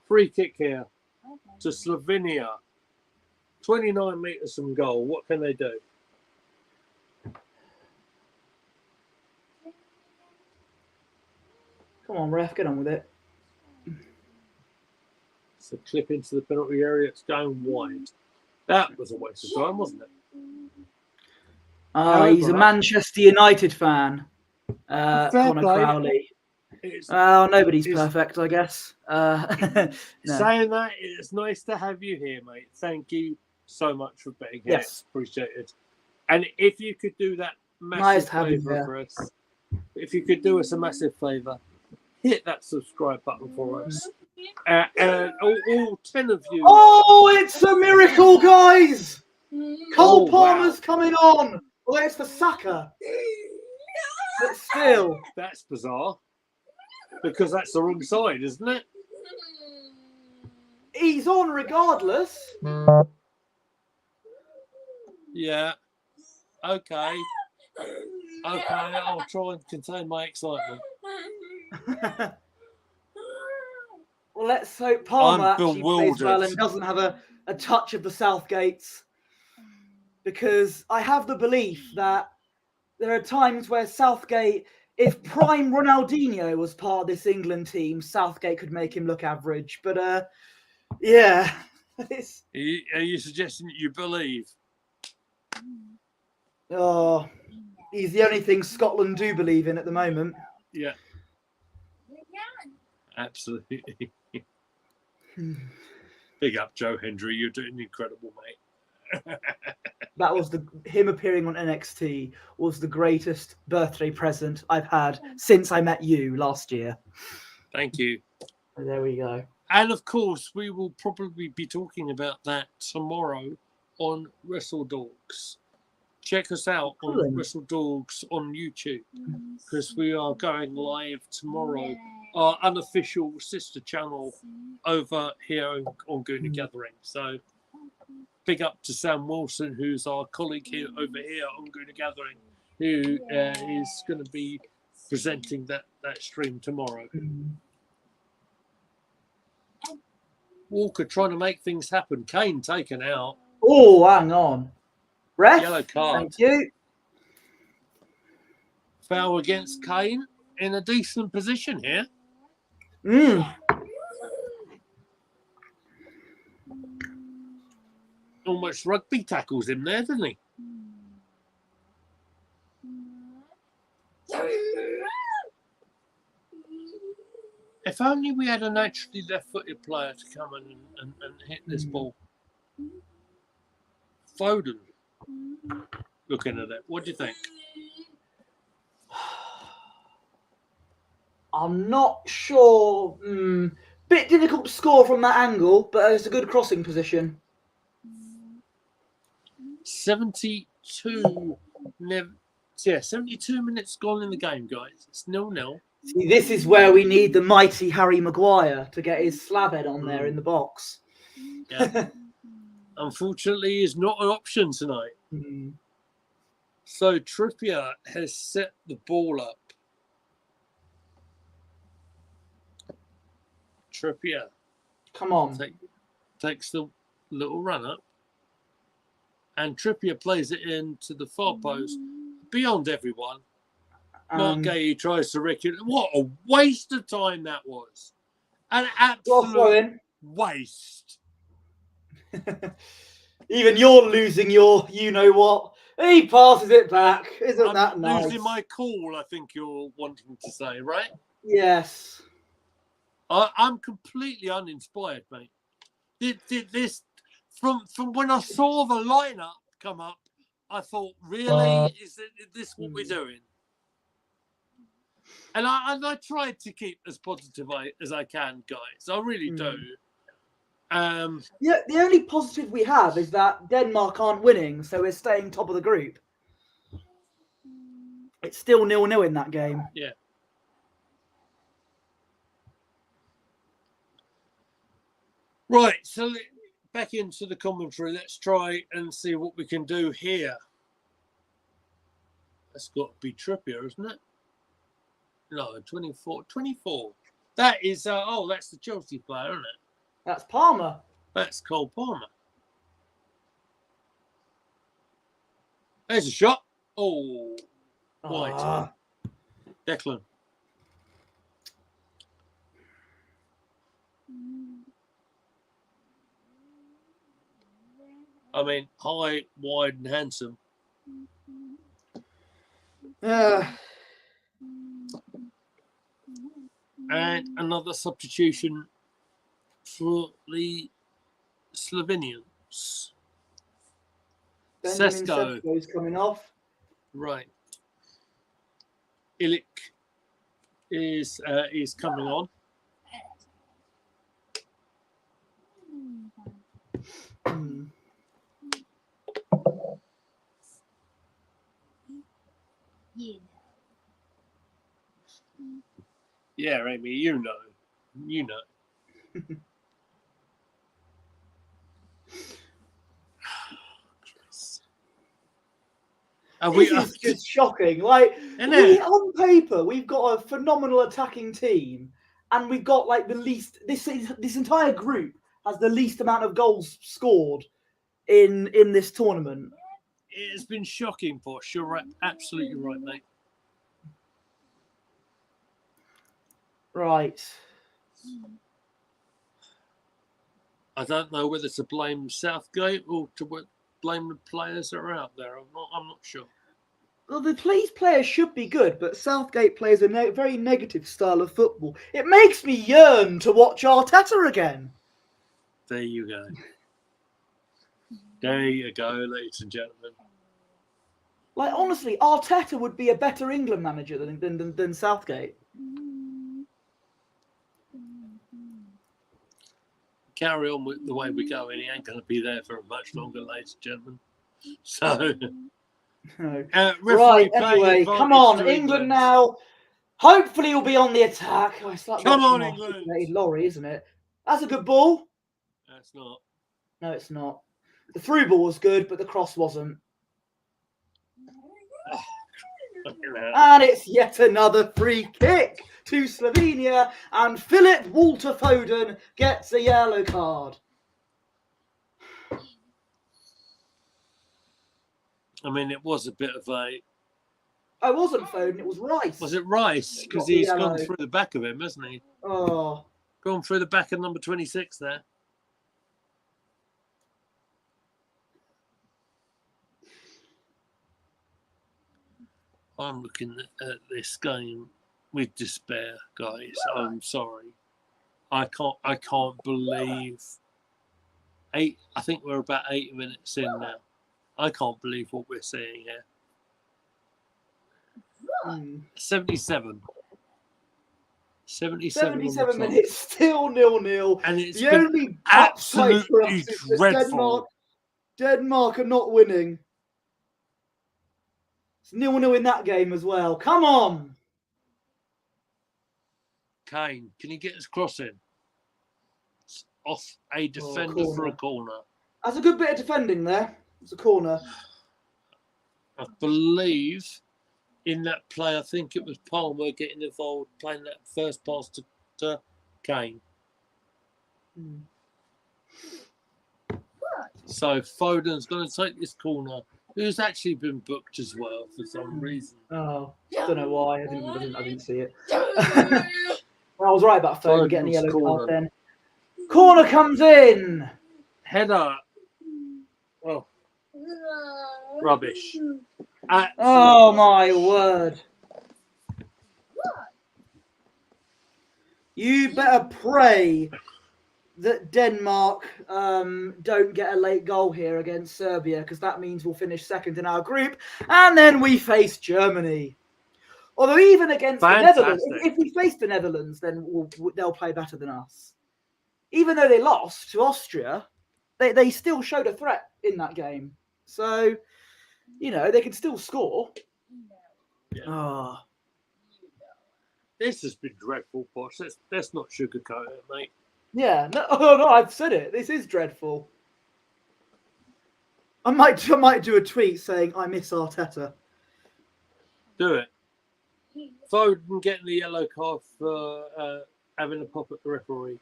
Free kick here to Slovenia. 29 metres from goal. What can they do? Come on, ref, get on with it. It's a clip into the penalty area. It's going wide. That was a waste of time, wasn't it? He's a Manchester United fan. Fair Connor play. Crowley. Well, nobody's perfect, I guess. No. Saying that, it's nice to have you here, mate. Thank you so much for being here. Yes. Appreciate it. And if you could do that massive favour for us, if you could do us a massive favour, hit that subscribe button for us. And all 10 of you. Oh, it's a miracle, guys! Cole Palmer's coming on. Well, it's for Saka. But still. That's bizarre. Because that's the wrong side, isn't it? He's on regardless. Yeah. Okay. I'll try and contain my excitement. Well, let's hope Palmer I'm actually plays well and doesn't have a touch of the Southgates. Because I have the belief that there are times where Southgate, if prime Ronaldinho was part of this England team, Southgate could make him look average. But, yeah. Are you suggesting that you believe? Oh, he's the only thing Scotland do believe in at the moment. Yeah. Absolutely. Big up, Joe Hendry. You're doing incredible, mate. That was him appearing on NXT was the greatest birthday present I've had since I met you last year. Thank you. There we go. And of course, we will probably be talking about that tomorrow on Wrestle Dogs. Check us out on Wrestle Dogs on YouTube because we are going live tomorrow. Our unofficial sister channel over here on Gooner Gathering. So big up to Sam Wilson, who's our colleague here over here on Gooner Gathering, who is going to be presenting that stream tomorrow. Walker trying to make things happen. Kane taken out. Oh, hang on. Ref, yellow card. Thank you. Foul against Kane in a decent position here. Almost rugby tackles him there, didn't he? If only we had a naturally left-footed player to come in and hit this ball. Foden, looking at it. What do you think? I'm not sure. Bit difficult to score from that angle, but it's a good crossing position. 72 minutes gone in the game, guys. It's 0-0. See, this is where we need the mighty Harry Maguire to get his slab head on there in the box. Yeah. Unfortunately, is not an option tonight. So Trippier has set the ball up. Trippier. Come on. Takes the little run up. And Trippier plays it into the far post. Beyond everyone. Mark Gay tries to wreck it. What a waste of time that was. An absolute waste. Even you're losing your you-know-what. He passes it back. Isn't that nice? Losing my cool, I think you're wanting to say, right? Yes. I'm completely uninspired, mate. Did this from when I saw the lineup come up, I thought, really, is this what we're doing? And I tried to keep as positive as I can, guys. I really do. Yeah, the only positive we have is that Denmark aren't winning, so we're staying top of the group. It's still 0-0 in that game. Yeah. Right, so back into the commentary. Let's try and see what we can do here. That's got to be Trippier, isn't it? No, 24. 24. That is, that's the Chelsea player, isn't it? That's Palmer. That's Cole Palmer. There's a shot. Oh, wide. Declan. I mean, high, wide, and handsome. And another substitution for the Slovenians. Benjamin Sesko. Sesko's coming off. Right. Ilic is coming on. Yeah, Amy, you know. This is just shocking. Like, on paper, we've got a phenomenal attacking team, and we've got like the least. This entire group has the least amount of goals scored in this tournament. It's been shocking, Posh. You're right, absolutely right, mate. Right. I don't know whether to blame Southgate or to blame the players that are out there. I'm not sure. Well, the players should be good, but Southgate plays a very negative style of football. It makes me yearn to watch Arteta again. There you go. There you go, ladies and gentlemen. Like, honestly, Arteta would be a better England manager than Southgate. Carry on with the way we're going. He ain't going to be there for much longer, ladies and gentlemen. So, right, anyway, come on, England now. Hopefully he'll be on the attack. Oh, it's like come on, England. Lorry, isn't it? That's a good ball. That's not. No, it's not. The through ball was good, but the cross wasn't. And it's yet another free kick to Slovenia, and Philip Walter Foden gets a yellow card. I mean, it was a bit of a... It wasn't Foden, it was Rice. Was it Rice? Because he's gone through the back of him, hasn't he? Oh. Gone through the back of number 26 there. I'm looking at this game with despair, guys. I'm sorry. I can't believe I think we're about 80 minutes in now. I can't believe what we're seeing here. 77. 77 minutes, still 0-0. And it's the only absolutely dreadful. Denmark are not winning. It's 0-0 in that game as well. Come on. Kane, can you get his cross in? It's off a defender for a corner. That's a good bit of defending there. It's a corner. I believe in that play, I think it was Palmer getting involved, playing that first pass to Kane. So Foden's going to take this corner, who's actually been booked as well for some reason. Oh, I don't know why. I didn't see it. I was right about Foden getting the yellow card then. Corner comes in. Header. Oh. Rubbish. Oh my word. You better pray that Denmark don't get a late goal here against Serbia, because that means we'll finish second in our group, and then we face Germany. Although even against the Netherlands, if we face the Netherlands, then they'll play better than us. Even though they lost to Austria, they still showed a threat in that game. So, you know, they can still score. Yeah. Oh. This has been dreadful, Posh. Let's not sugarcoat it, mate. Yeah, no, I've said it. This is dreadful. I might do a tweet saying I miss Arteta. Do it. Foden getting the yellow card for having a pop at the referee.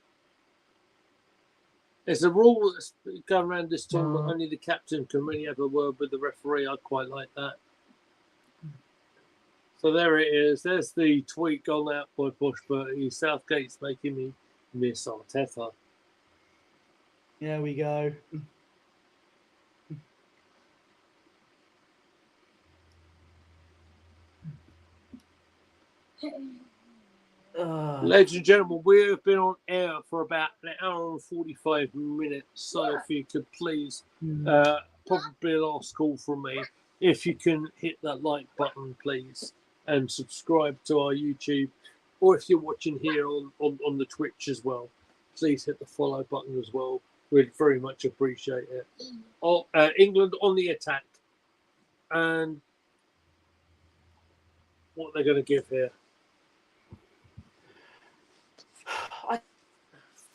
There's a rule that's going around this tournament. Only the captain can really have a word with the referee. I quite like that. So there it is. There's the tweet gone out by Posh Bertie. Southgate's making me Miss Arteta. There we go. Ladies and gentlemen, we have been on air for about an hour and 45 minutes. So if you could please, probably a last call from me, if you can hit that like button, please, and subscribe to our YouTube, or if you're watching here on the Twitch as well, please hit the follow button as well. We'd very much appreciate it. England on the attack. And what they're going to give here.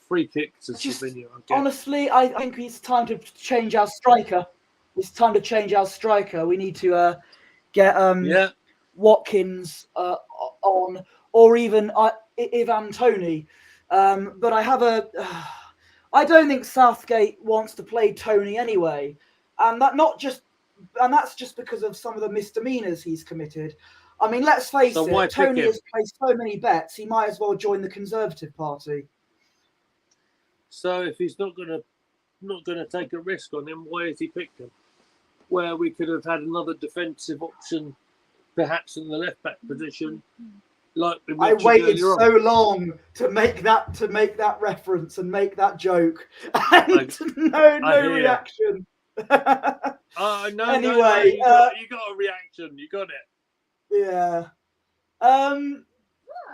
Free kick to Slovenia. Honestly, I think it's time to change our striker. It's time to change our striker. We need to get Watkins on, or even Ivan Toney. But I don't think Southgate wants to play Toney anyway, and that's just because of some of the misdemeanors he's committed. I mean, let's face it, Toney has placed so many bets, he might as well join the Conservative Party. So if he's not gonna take a risk on him, why has he picked him? Where we could have had another defensive option, perhaps in the left back position. Like I waited so long to make that reference and make that joke, and no reaction. No, anyway, you got a reaction. You got it. Yeah.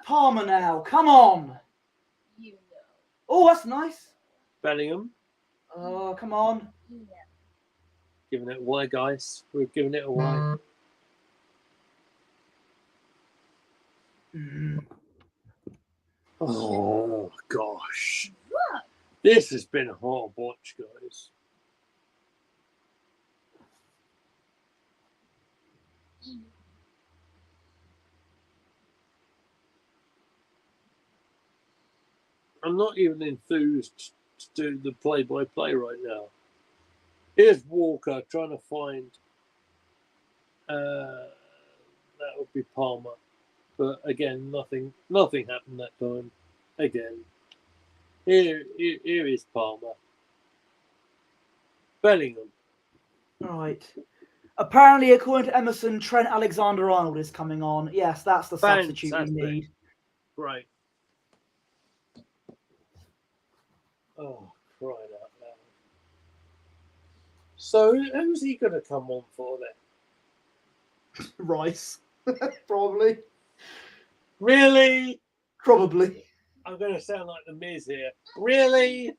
Palmer now. Come on. Oh, that's nice. Bellingham. Oh, come on. Giving it away, guys. We're giving it away. Oh, gosh. This has been a hard watch, guys. I'm not even enthused to do the play-by-play right now. Here's Walker trying to find. That would be Palmer, but again, nothing happened that time. Again, here is Palmer. Bellingham. Right. Apparently, according to Emerson, Trent Alexander-Arnold is coming on. Yes, that's the substitute we need. Right. Oh, crying out loud. So, who's he going to come on for then? Rice. Probably. Really? Probably. I'm going to sound like the Miz here. Really?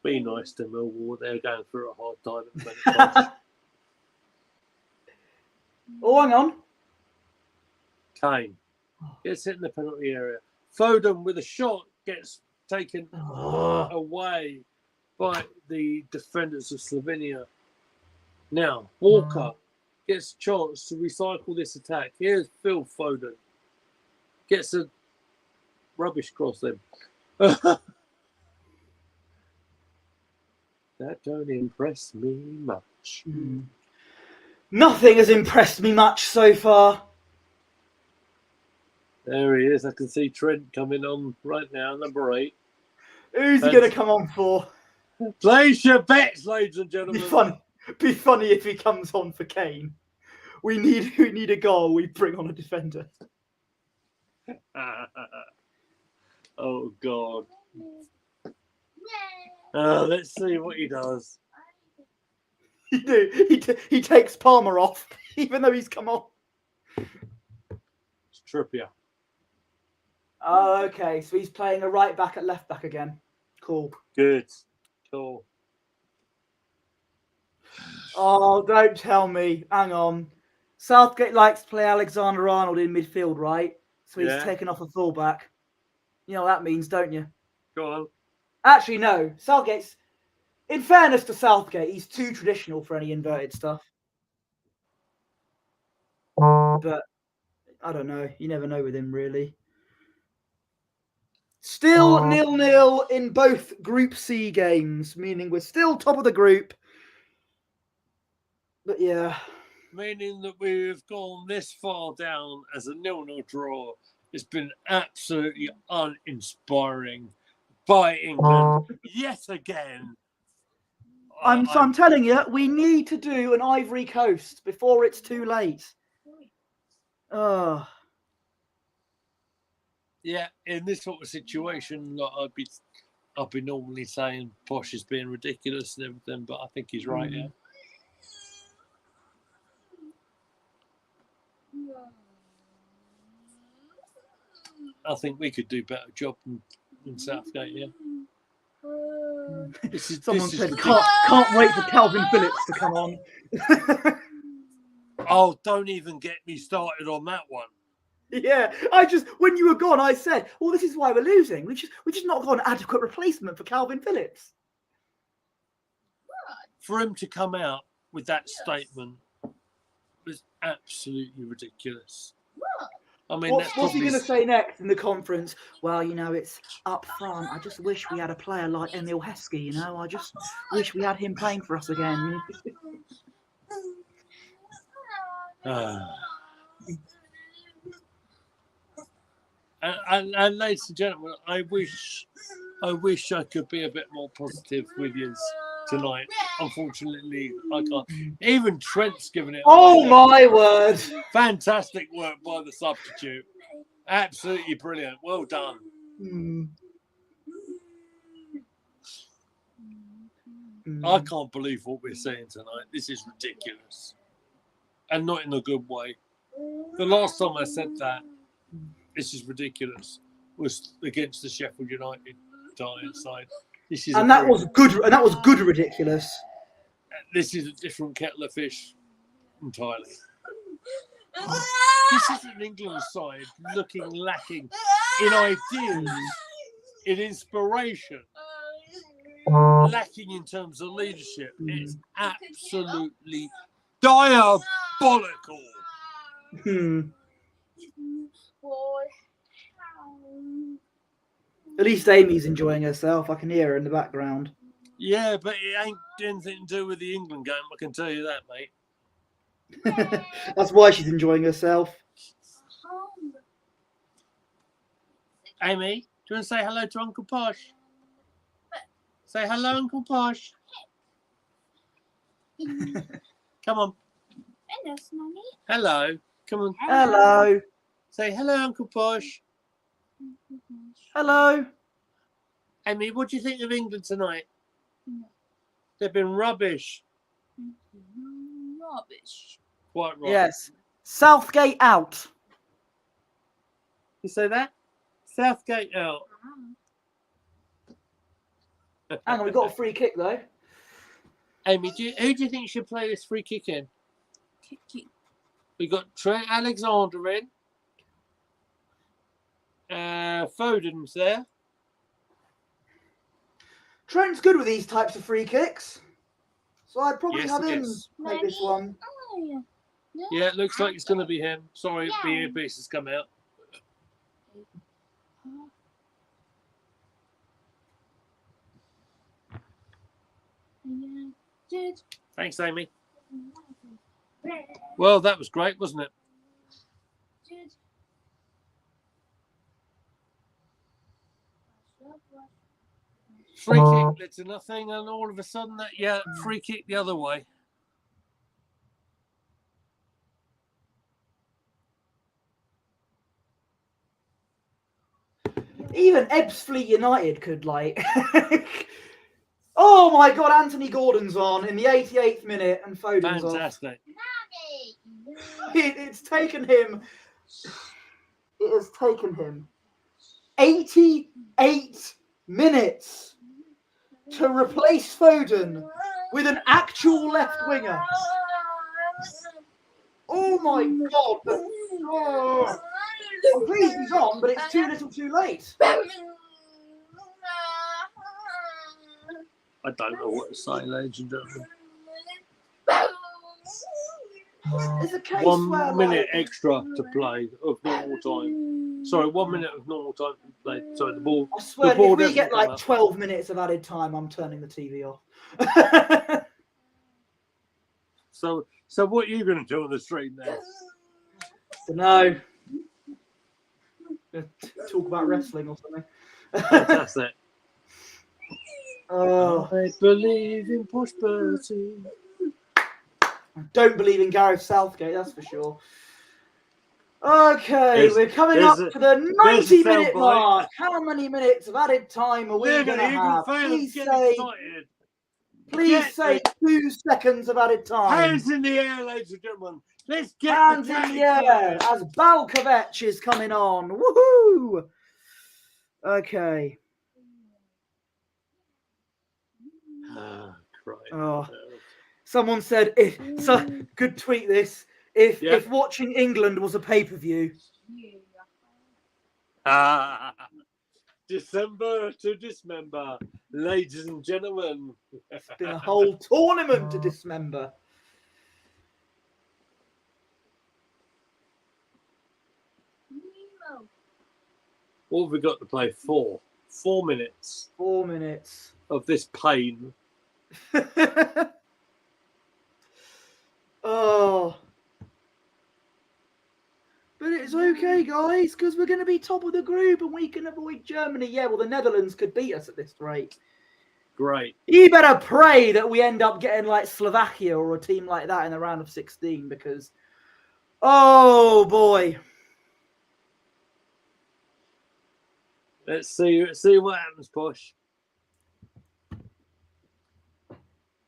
Be nice to Millwall. They're going through a hard time at the minute. Oh, hang on. Kane gets hit in the penalty area. Foden with a shot gets taken away by the defenders of Slovenia. Now, Walker gets a chance to recycle this attack. Here's Phil Foden. Gets a rubbish cross in. That don't impress me much. Nothing has impressed me much so far. There he is. I can see Trent coming on right now, number 8. Who's he going to come on for? Place your bets, ladies and gentlemen. Be funny if he comes on for Kane. We need a goal. We bring on a defender. Oh God. Let's see what he does. He takes Palmer off, even though he's come on. It's Trippier. Oh, okay. So he's playing a right back at left back again. Cool. Good. Cool. Oh, don't tell me. Hang on. Southgate likes to play Alexander-Arnold in midfield, right? So he's taken off a fullback. You know what that means, don't you? Go on. Actually, no. Southgate's... In fairness to Southgate, he's too traditional for any inverted stuff. But, I don't know. You never know with him, really. Still 0-0 in both Group C games, meaning we're still top of the group. But yeah. Meaning that we've gone this far down as a 0-0 draw. It's been absolutely uninspiring by England yet again. I'm telling you, we need to do an Ivory Coast before it's too late. Yeah, in this sort of situation, like I'd be normally saying Posh is being ridiculous and everything, but I think he's right. Yeah. I think we could do a better job than Southgate. Yeah. Someone said can't wait for Calvin Phillips to come on. Oh, don't even get me started on that one. Yeah, when you were gone, I said, "Well, this is why we're losing. We just not got an adequate replacement for Calvin Phillips." For him to come out with that statement was absolutely ridiculous. I mean, what's he going to say next in the conference? Well, it's up front. I just wish we had a player like Emil Heskey. I just wish we had him playing for us again. And ladies and gentlemen, I wish I could be a bit more positive with you tonight. Unfortunately, I can't. Even Trent's given it. Oh my word! Fantastic work by the substitute. Absolutely brilliant. Well done. I can't believe what we're seeing tonight. This is ridiculous. And not in a good way. The last time I said that, this is ridiculous, was against the Sheffield United side. That was good ridiculous. This is a different kettle of fish entirely. This is an England side lacking in ideas, in inspiration, lacking in terms of leadership. It's absolutely diabolical. At least Amy's enjoying herself. I can hear her in the background. Yeah, but it ain't anything to do with the England game. I can tell you that, mate. That's why she's enjoying herself. Amy, do you want to say hello to Uncle Posh? Say hello, Uncle Posh. Come on. Hello, Snuggy. Hello. Come on. Hello. Say hello, Uncle Posh. Hello. Amy, what do you think of England tonight? They've been rubbish. Rubbish. Quite right. Yes. Southgate out. You say that? Southgate out. Hang on, we've got a free kick though. Amy, who do you think should play this free kick in? We got Trent Alexander in. Foden's there. Trent's good with these types of free kicks, so I'd probably Yes, have he him is. make this one. Oh, yeah. Yeah, it looks like it's going to be him. Sorry, the earpiece has come out. Thanks, Amy. Well, that was great, wasn't it? Free kick led to nothing, and all of a sudden, free kick the other way. Even Ebbsfleet United could Oh my God! Anthony Gordon's on in the 88th minute, and Foden's Fantastic. off. It's taken him. It has taken him 88 minutes to replace Foden with an actual left winger. Oh my God! Oh. I'm pleased he's on, but it's too little too late. I don't know what to say, ladies and gentlemen. There's a case 1 minute extra to play of normal time. Sorry, 1 minute of normal time to play. Sorry, the ball. I swear, the ball if we get doesn't come up. 12 minutes of added time, I'm turning the TV off. So what are you going to do on the stream then? No. Talk about wrestling or something. Fantastic. Oh, I believe in Posh Bertie. don't believe in Gareth Southgate, that's for sure. Okay, we're coming up to the 90-minute mark. How many minutes of added time are we going to have? Please say 2 seconds of added time. Hands in the air, ladies and gentlemen. Let's get hands in the air as Balkovec is coming on. Woohoo! Okay. Oh, someone said, good tweet this. If watching England was a pay-per-view. December to dismember, ladies and gentlemen. It's been a whole tournament to dismember. What have we got to play for? 4 minutes. 4 minutes of this pain. Oh. But it's okay, guys, because we're going to be top of the group and we can avoid Germany. Yeah, well, the Netherlands could beat us at this rate. Great. You better pray that we end up getting like Slovakia or a team like that in the round of 16 because, oh, boy. Let's see what happens, Posh.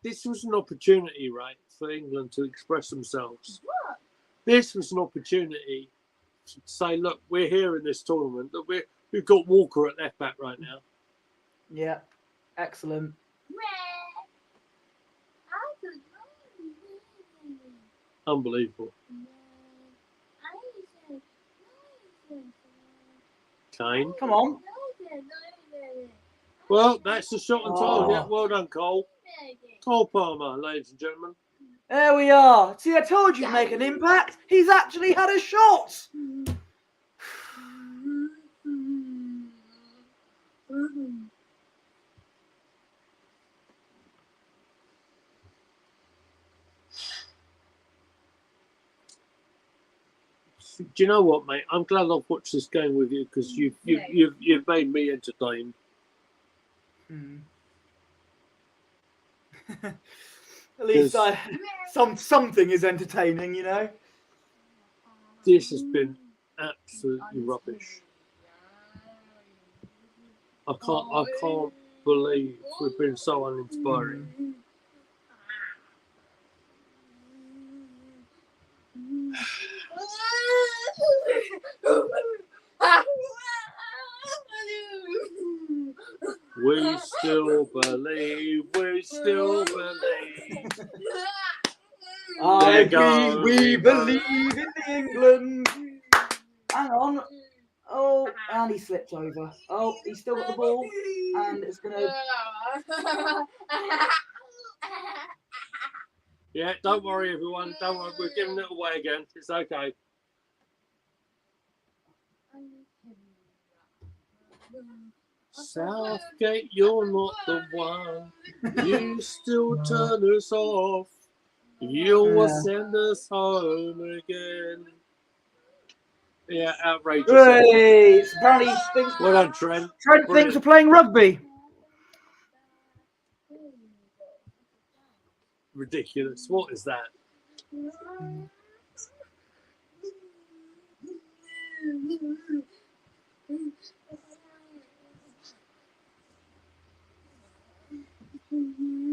This was an opportunity, right, for England to express themselves. What? This was an opportunity to say, look, we're here in this tournament. That we've got Walker at left back right now. Yeah, excellent. Unbelievable. Kane. Come on. Well, that's the shot on target. Yeah, well done, Cole. Cole Palmer, ladies and gentlemen. There we are. See, I told you to make an impact. He's actually had a shot. Do you know what, mate? I'm glad I've watched this game with you because you've made me entertained. At least something is entertaining, you know. This has been absolutely rubbish. I can't believe we've been so uninspiring. We still believe. We still believe. We believe in England. Hang on. Oh, and he slipped over. Oh, he's still got the ball, and it's gonna. Yeah, don't worry, everyone. Don't worry. We're giving it away again. It's okay. Southgate, you're not the one. You still turn us off. You'll send us home again. Yeah, outrageous. Hey, apparently thinks. Well done, Trent. Trent thinks we're playing rugby. Ridiculous. What is that?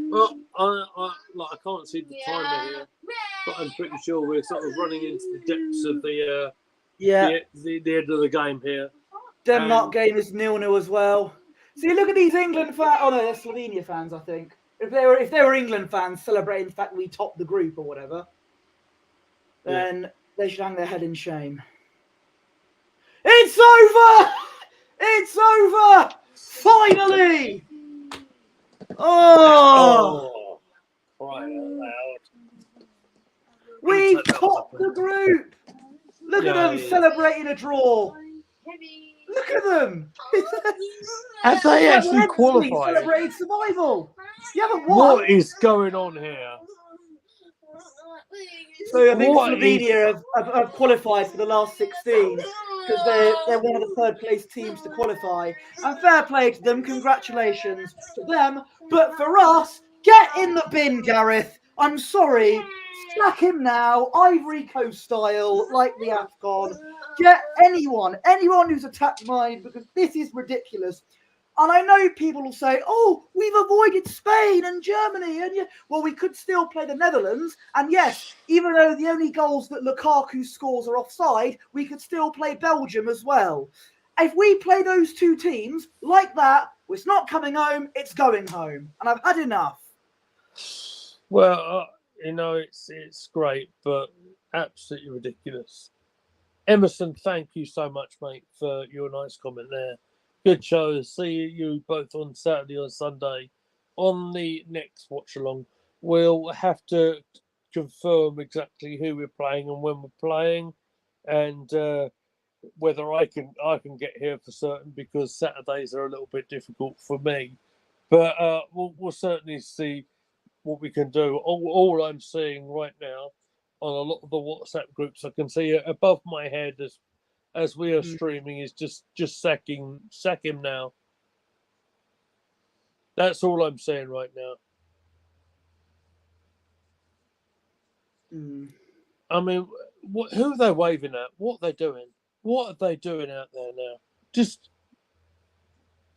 Well, I can't see the timer here, but I'm pretty sure we're sort of running into the depths of the end of the game here. Denmark game is 0-0 as well. See, look at these England fans. Oh no, they're Slovenia fans, I think. If they were England fans celebrating the fact we topped the group or whatever, then they should hang their head in shame. It's over! It's over! Finally! Oh! Crying out loud. We've topped the group! Look at them celebrating a draw! Look at them! Have they actually qualified? Celebrated survival! You haven't won! What is going on here? So I think What Slovenia have qualified for the last 16 because they're one of the third place teams to qualify. And fair play to them, congratulations to them. But for us, get in the bin, Gareth. I'm sorry. Sack him now, Ivory Coast style, like the AFCON. Get anyone who's attacked mine, because this is ridiculous. And I know people will say, oh, we've avoided Spain and Germany. And well, we could still play the Netherlands. And yes, even though the only goals that Lukaku scores are offside, we could still play Belgium as well. If we play those two teams like that, it's not coming home, it's going home. And I've had enough. Well, it's great, but absolutely ridiculous. Emerson, thank you so much, mate, for your nice comment there. Good show. See you both on Saturday or Sunday. On the next watch along, we'll have to confirm exactly who we're playing and when we're playing, and whether I can get here for certain, because Saturdays are a little bit difficult for me. But we'll certainly see what we can do. All I'm seeing right now on a lot of the WhatsApp groups, I can see it above my head as we are streaming, is just sack him now. That's all I'm saying right now. I mean, who are they waving at? What are they doing? What are they doing out there now? Just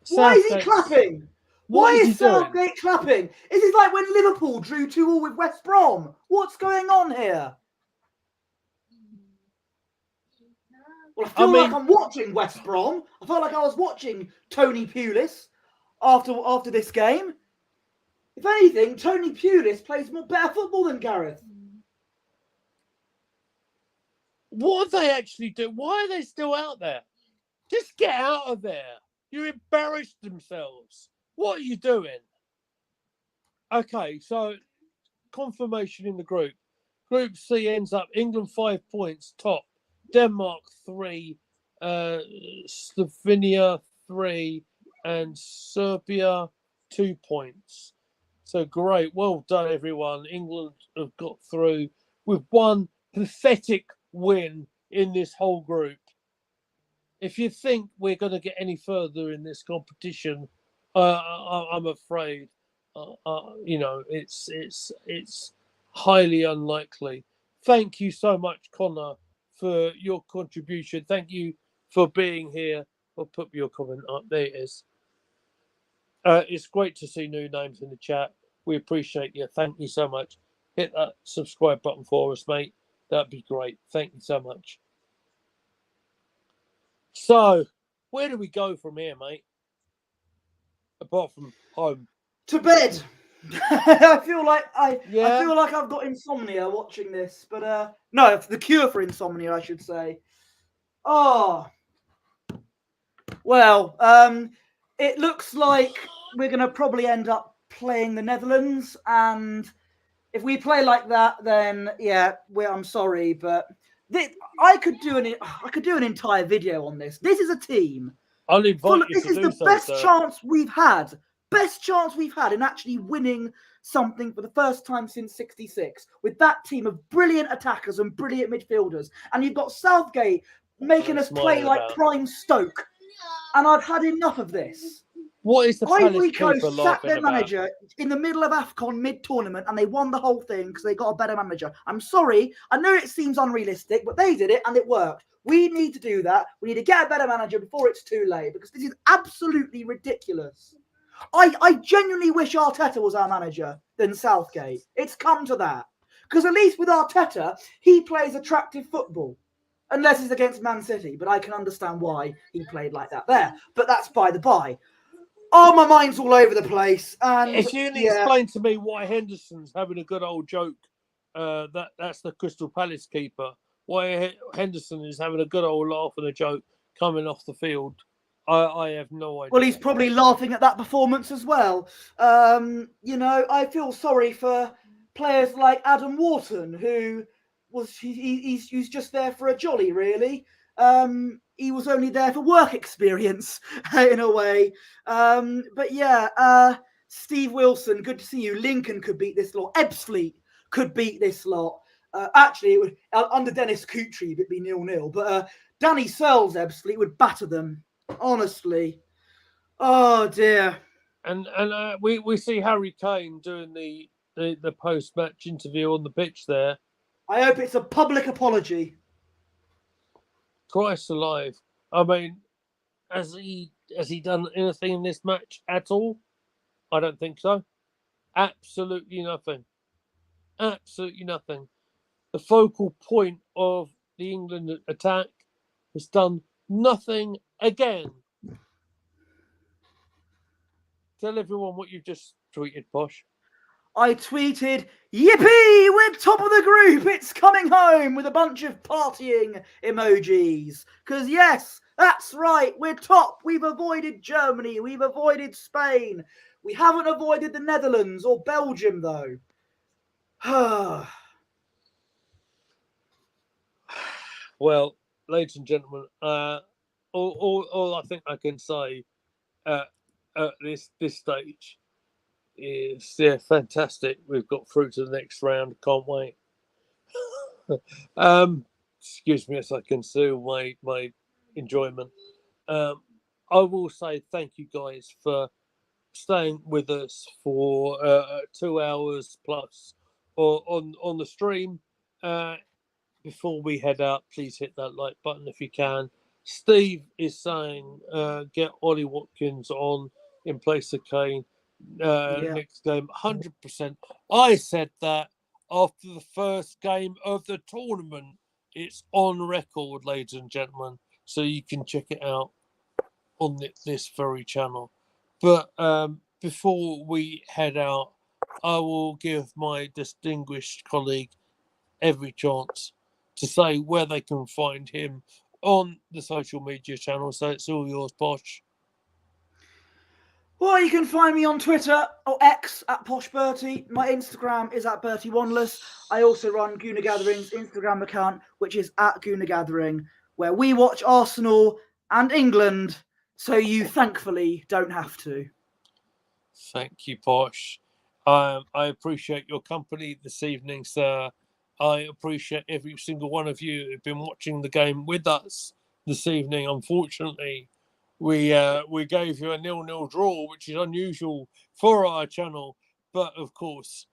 why is he clapping? Why is Southgate clapping? Is it like when Liverpool drew 2-2 with West Brom? What's going on here? Well, I feel like I'm watching West Brom. I felt like I was watching Tony Pulis after this game. If anything, Tony Pulis plays better football than Gareth. What are they actually doing? Why are they still out there? Just get out of there. You embarrassed themselves. What are you doing? Okay, so confirmation in the group. Group C ends up England 5 points top, Denmark 3, Slovenia 3, and Serbia 2 points. So great, well done everyone. England have got through with one pathetic win in this whole group. If you think we're going to get any further in this competition, I'm afraid, it's highly unlikely. Thank you so much, Connor, for your contribution. Thank you for being here. I'll put your comment up. There it is. It's great to see new names in the chat. We appreciate you. Thank you so much. Hit that subscribe button for us, mate. That'd be great. Thank you so much. So, where do we go from here, mate? Apart from home. To bed. I feel like I've got insomnia watching this, but no, it's the cure for insomnia, I should say. Oh, well, it looks like we're going to probably end up playing the Netherlands, and if we play like that, then yeah, I'm sorry, but I could do an entire video on this. This is a team. I'll invite you to do so. This is the best chance we've had. Best chance we've had in actually winning something for the first time since '66, with that team of brilliant attackers and brilliant midfielders. And you've got Southgate making us play like prime Stoke. And I've had enough of this. What is the Ivory Coast sacked their manager in the middle of AFCON mid-tournament, and they won the whole thing because they got a better manager. I'm sorry. I know it seems unrealistic, but they did it and it worked. We need to do that. We need to get a better manager before it's too late, because this is absolutely ridiculous. I genuinely wish Arteta was our manager than Southgate. It's come to that. Because at least with Arteta, he plays attractive football. Unless it's against Man City. But I can understand why he played like that there. But that's by the by. Oh, my mind's all over the place. And if you can explain to me why Henderson's having a good old joke, that's the Crystal Palace keeper. Why Henderson is having a good old laugh and a joke coming off the field. I have no idea. Well, he's probably laughing at that performance as well. I feel sorry for players like Adam Wharton, who he's just there for a jolly, really. He was only there for work experience, in a way. But yeah, Steve Wilson, good to see you. Lincoln could beat this lot. Ebbsfleet could beat this lot. Actually, it would under Dennis Kutry, it'd be 0-0. But Danny Searles, Ebbsfleet would batter them. Honestly, oh dear. And we see Harry Kane doing the post match interview on the pitch there. I hope it's a public apology. Christ alive! I mean, has he done anything in this match at all? I don't think so. Absolutely nothing. Absolutely nothing. The focal point of the England attack has done nothing again. Tell everyone what you've just tweeted, Posh. I tweeted, "Yippee! We're top of the group. It's coming home," with a bunch of partying emojis. Because yes, that's right. We're top. We've avoided Germany. We've avoided Spain. We haven't avoided the Netherlands or Belgium, though. Well, ladies and gentlemen, all I think I can say at this stage is, yeah, fantastic. We've got through to the next round. Can't wait. Excuse me as I conceal my enjoyment. I will say thank you guys for staying with us for 2 hours plus on the stream. Before we head out, please hit that like button if you can. Steve is saying get Ollie Watkins on in place of Kane next game. 100%. I said that after the first game of the tournament. It's on record, ladies and gentlemen, so you can check it out on this very channel. But before we head out, I will give my distinguished colleague every chance to say where they can find him on the social media channel. So it's all yours, Posh. Well, you can find me on Twitter or X at Posh Bertie. My Instagram is at Bertie Wanless. I also run Gooner Gathering's Instagram account, which is at Gooner Gathering, where we watch Arsenal and England, so you thankfully don't have to. Thank you, Posh. I appreciate your company this evening, sir. I appreciate every single one of you who've been watching the game with us this evening. Unfortunately, we gave you a 0-0 draw, which is unusual for our channel. But of course,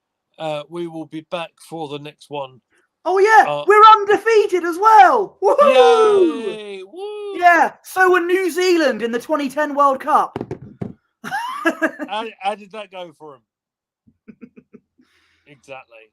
we will be back for the next one. Oh yeah, we're undefeated as well. Woohoo! Yay! Woo! Yeah, so were New Zealand in the 2010 World Cup. How did that go for him? Exactly.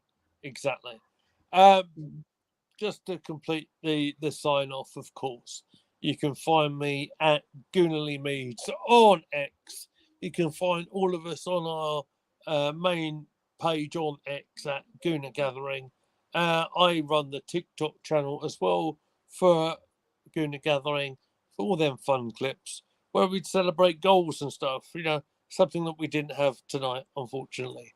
Just to complete the sign off, of course, you can find me at Goonerly Meads on X. You can find all of us on our main page on X at Gooner Gathering. I run the TikTok channel as well for Gooner Gathering, for all them fun clips where we'd celebrate goals and stuff, something that we didn't have tonight, unfortunately.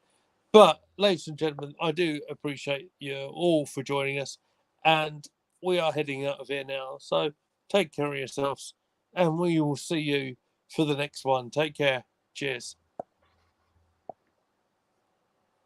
But, ladies and gentlemen, I do appreciate you all for joining us, and we are heading out of here now. So take care of yourselves, and we will see you for the next one. Take care. Cheers.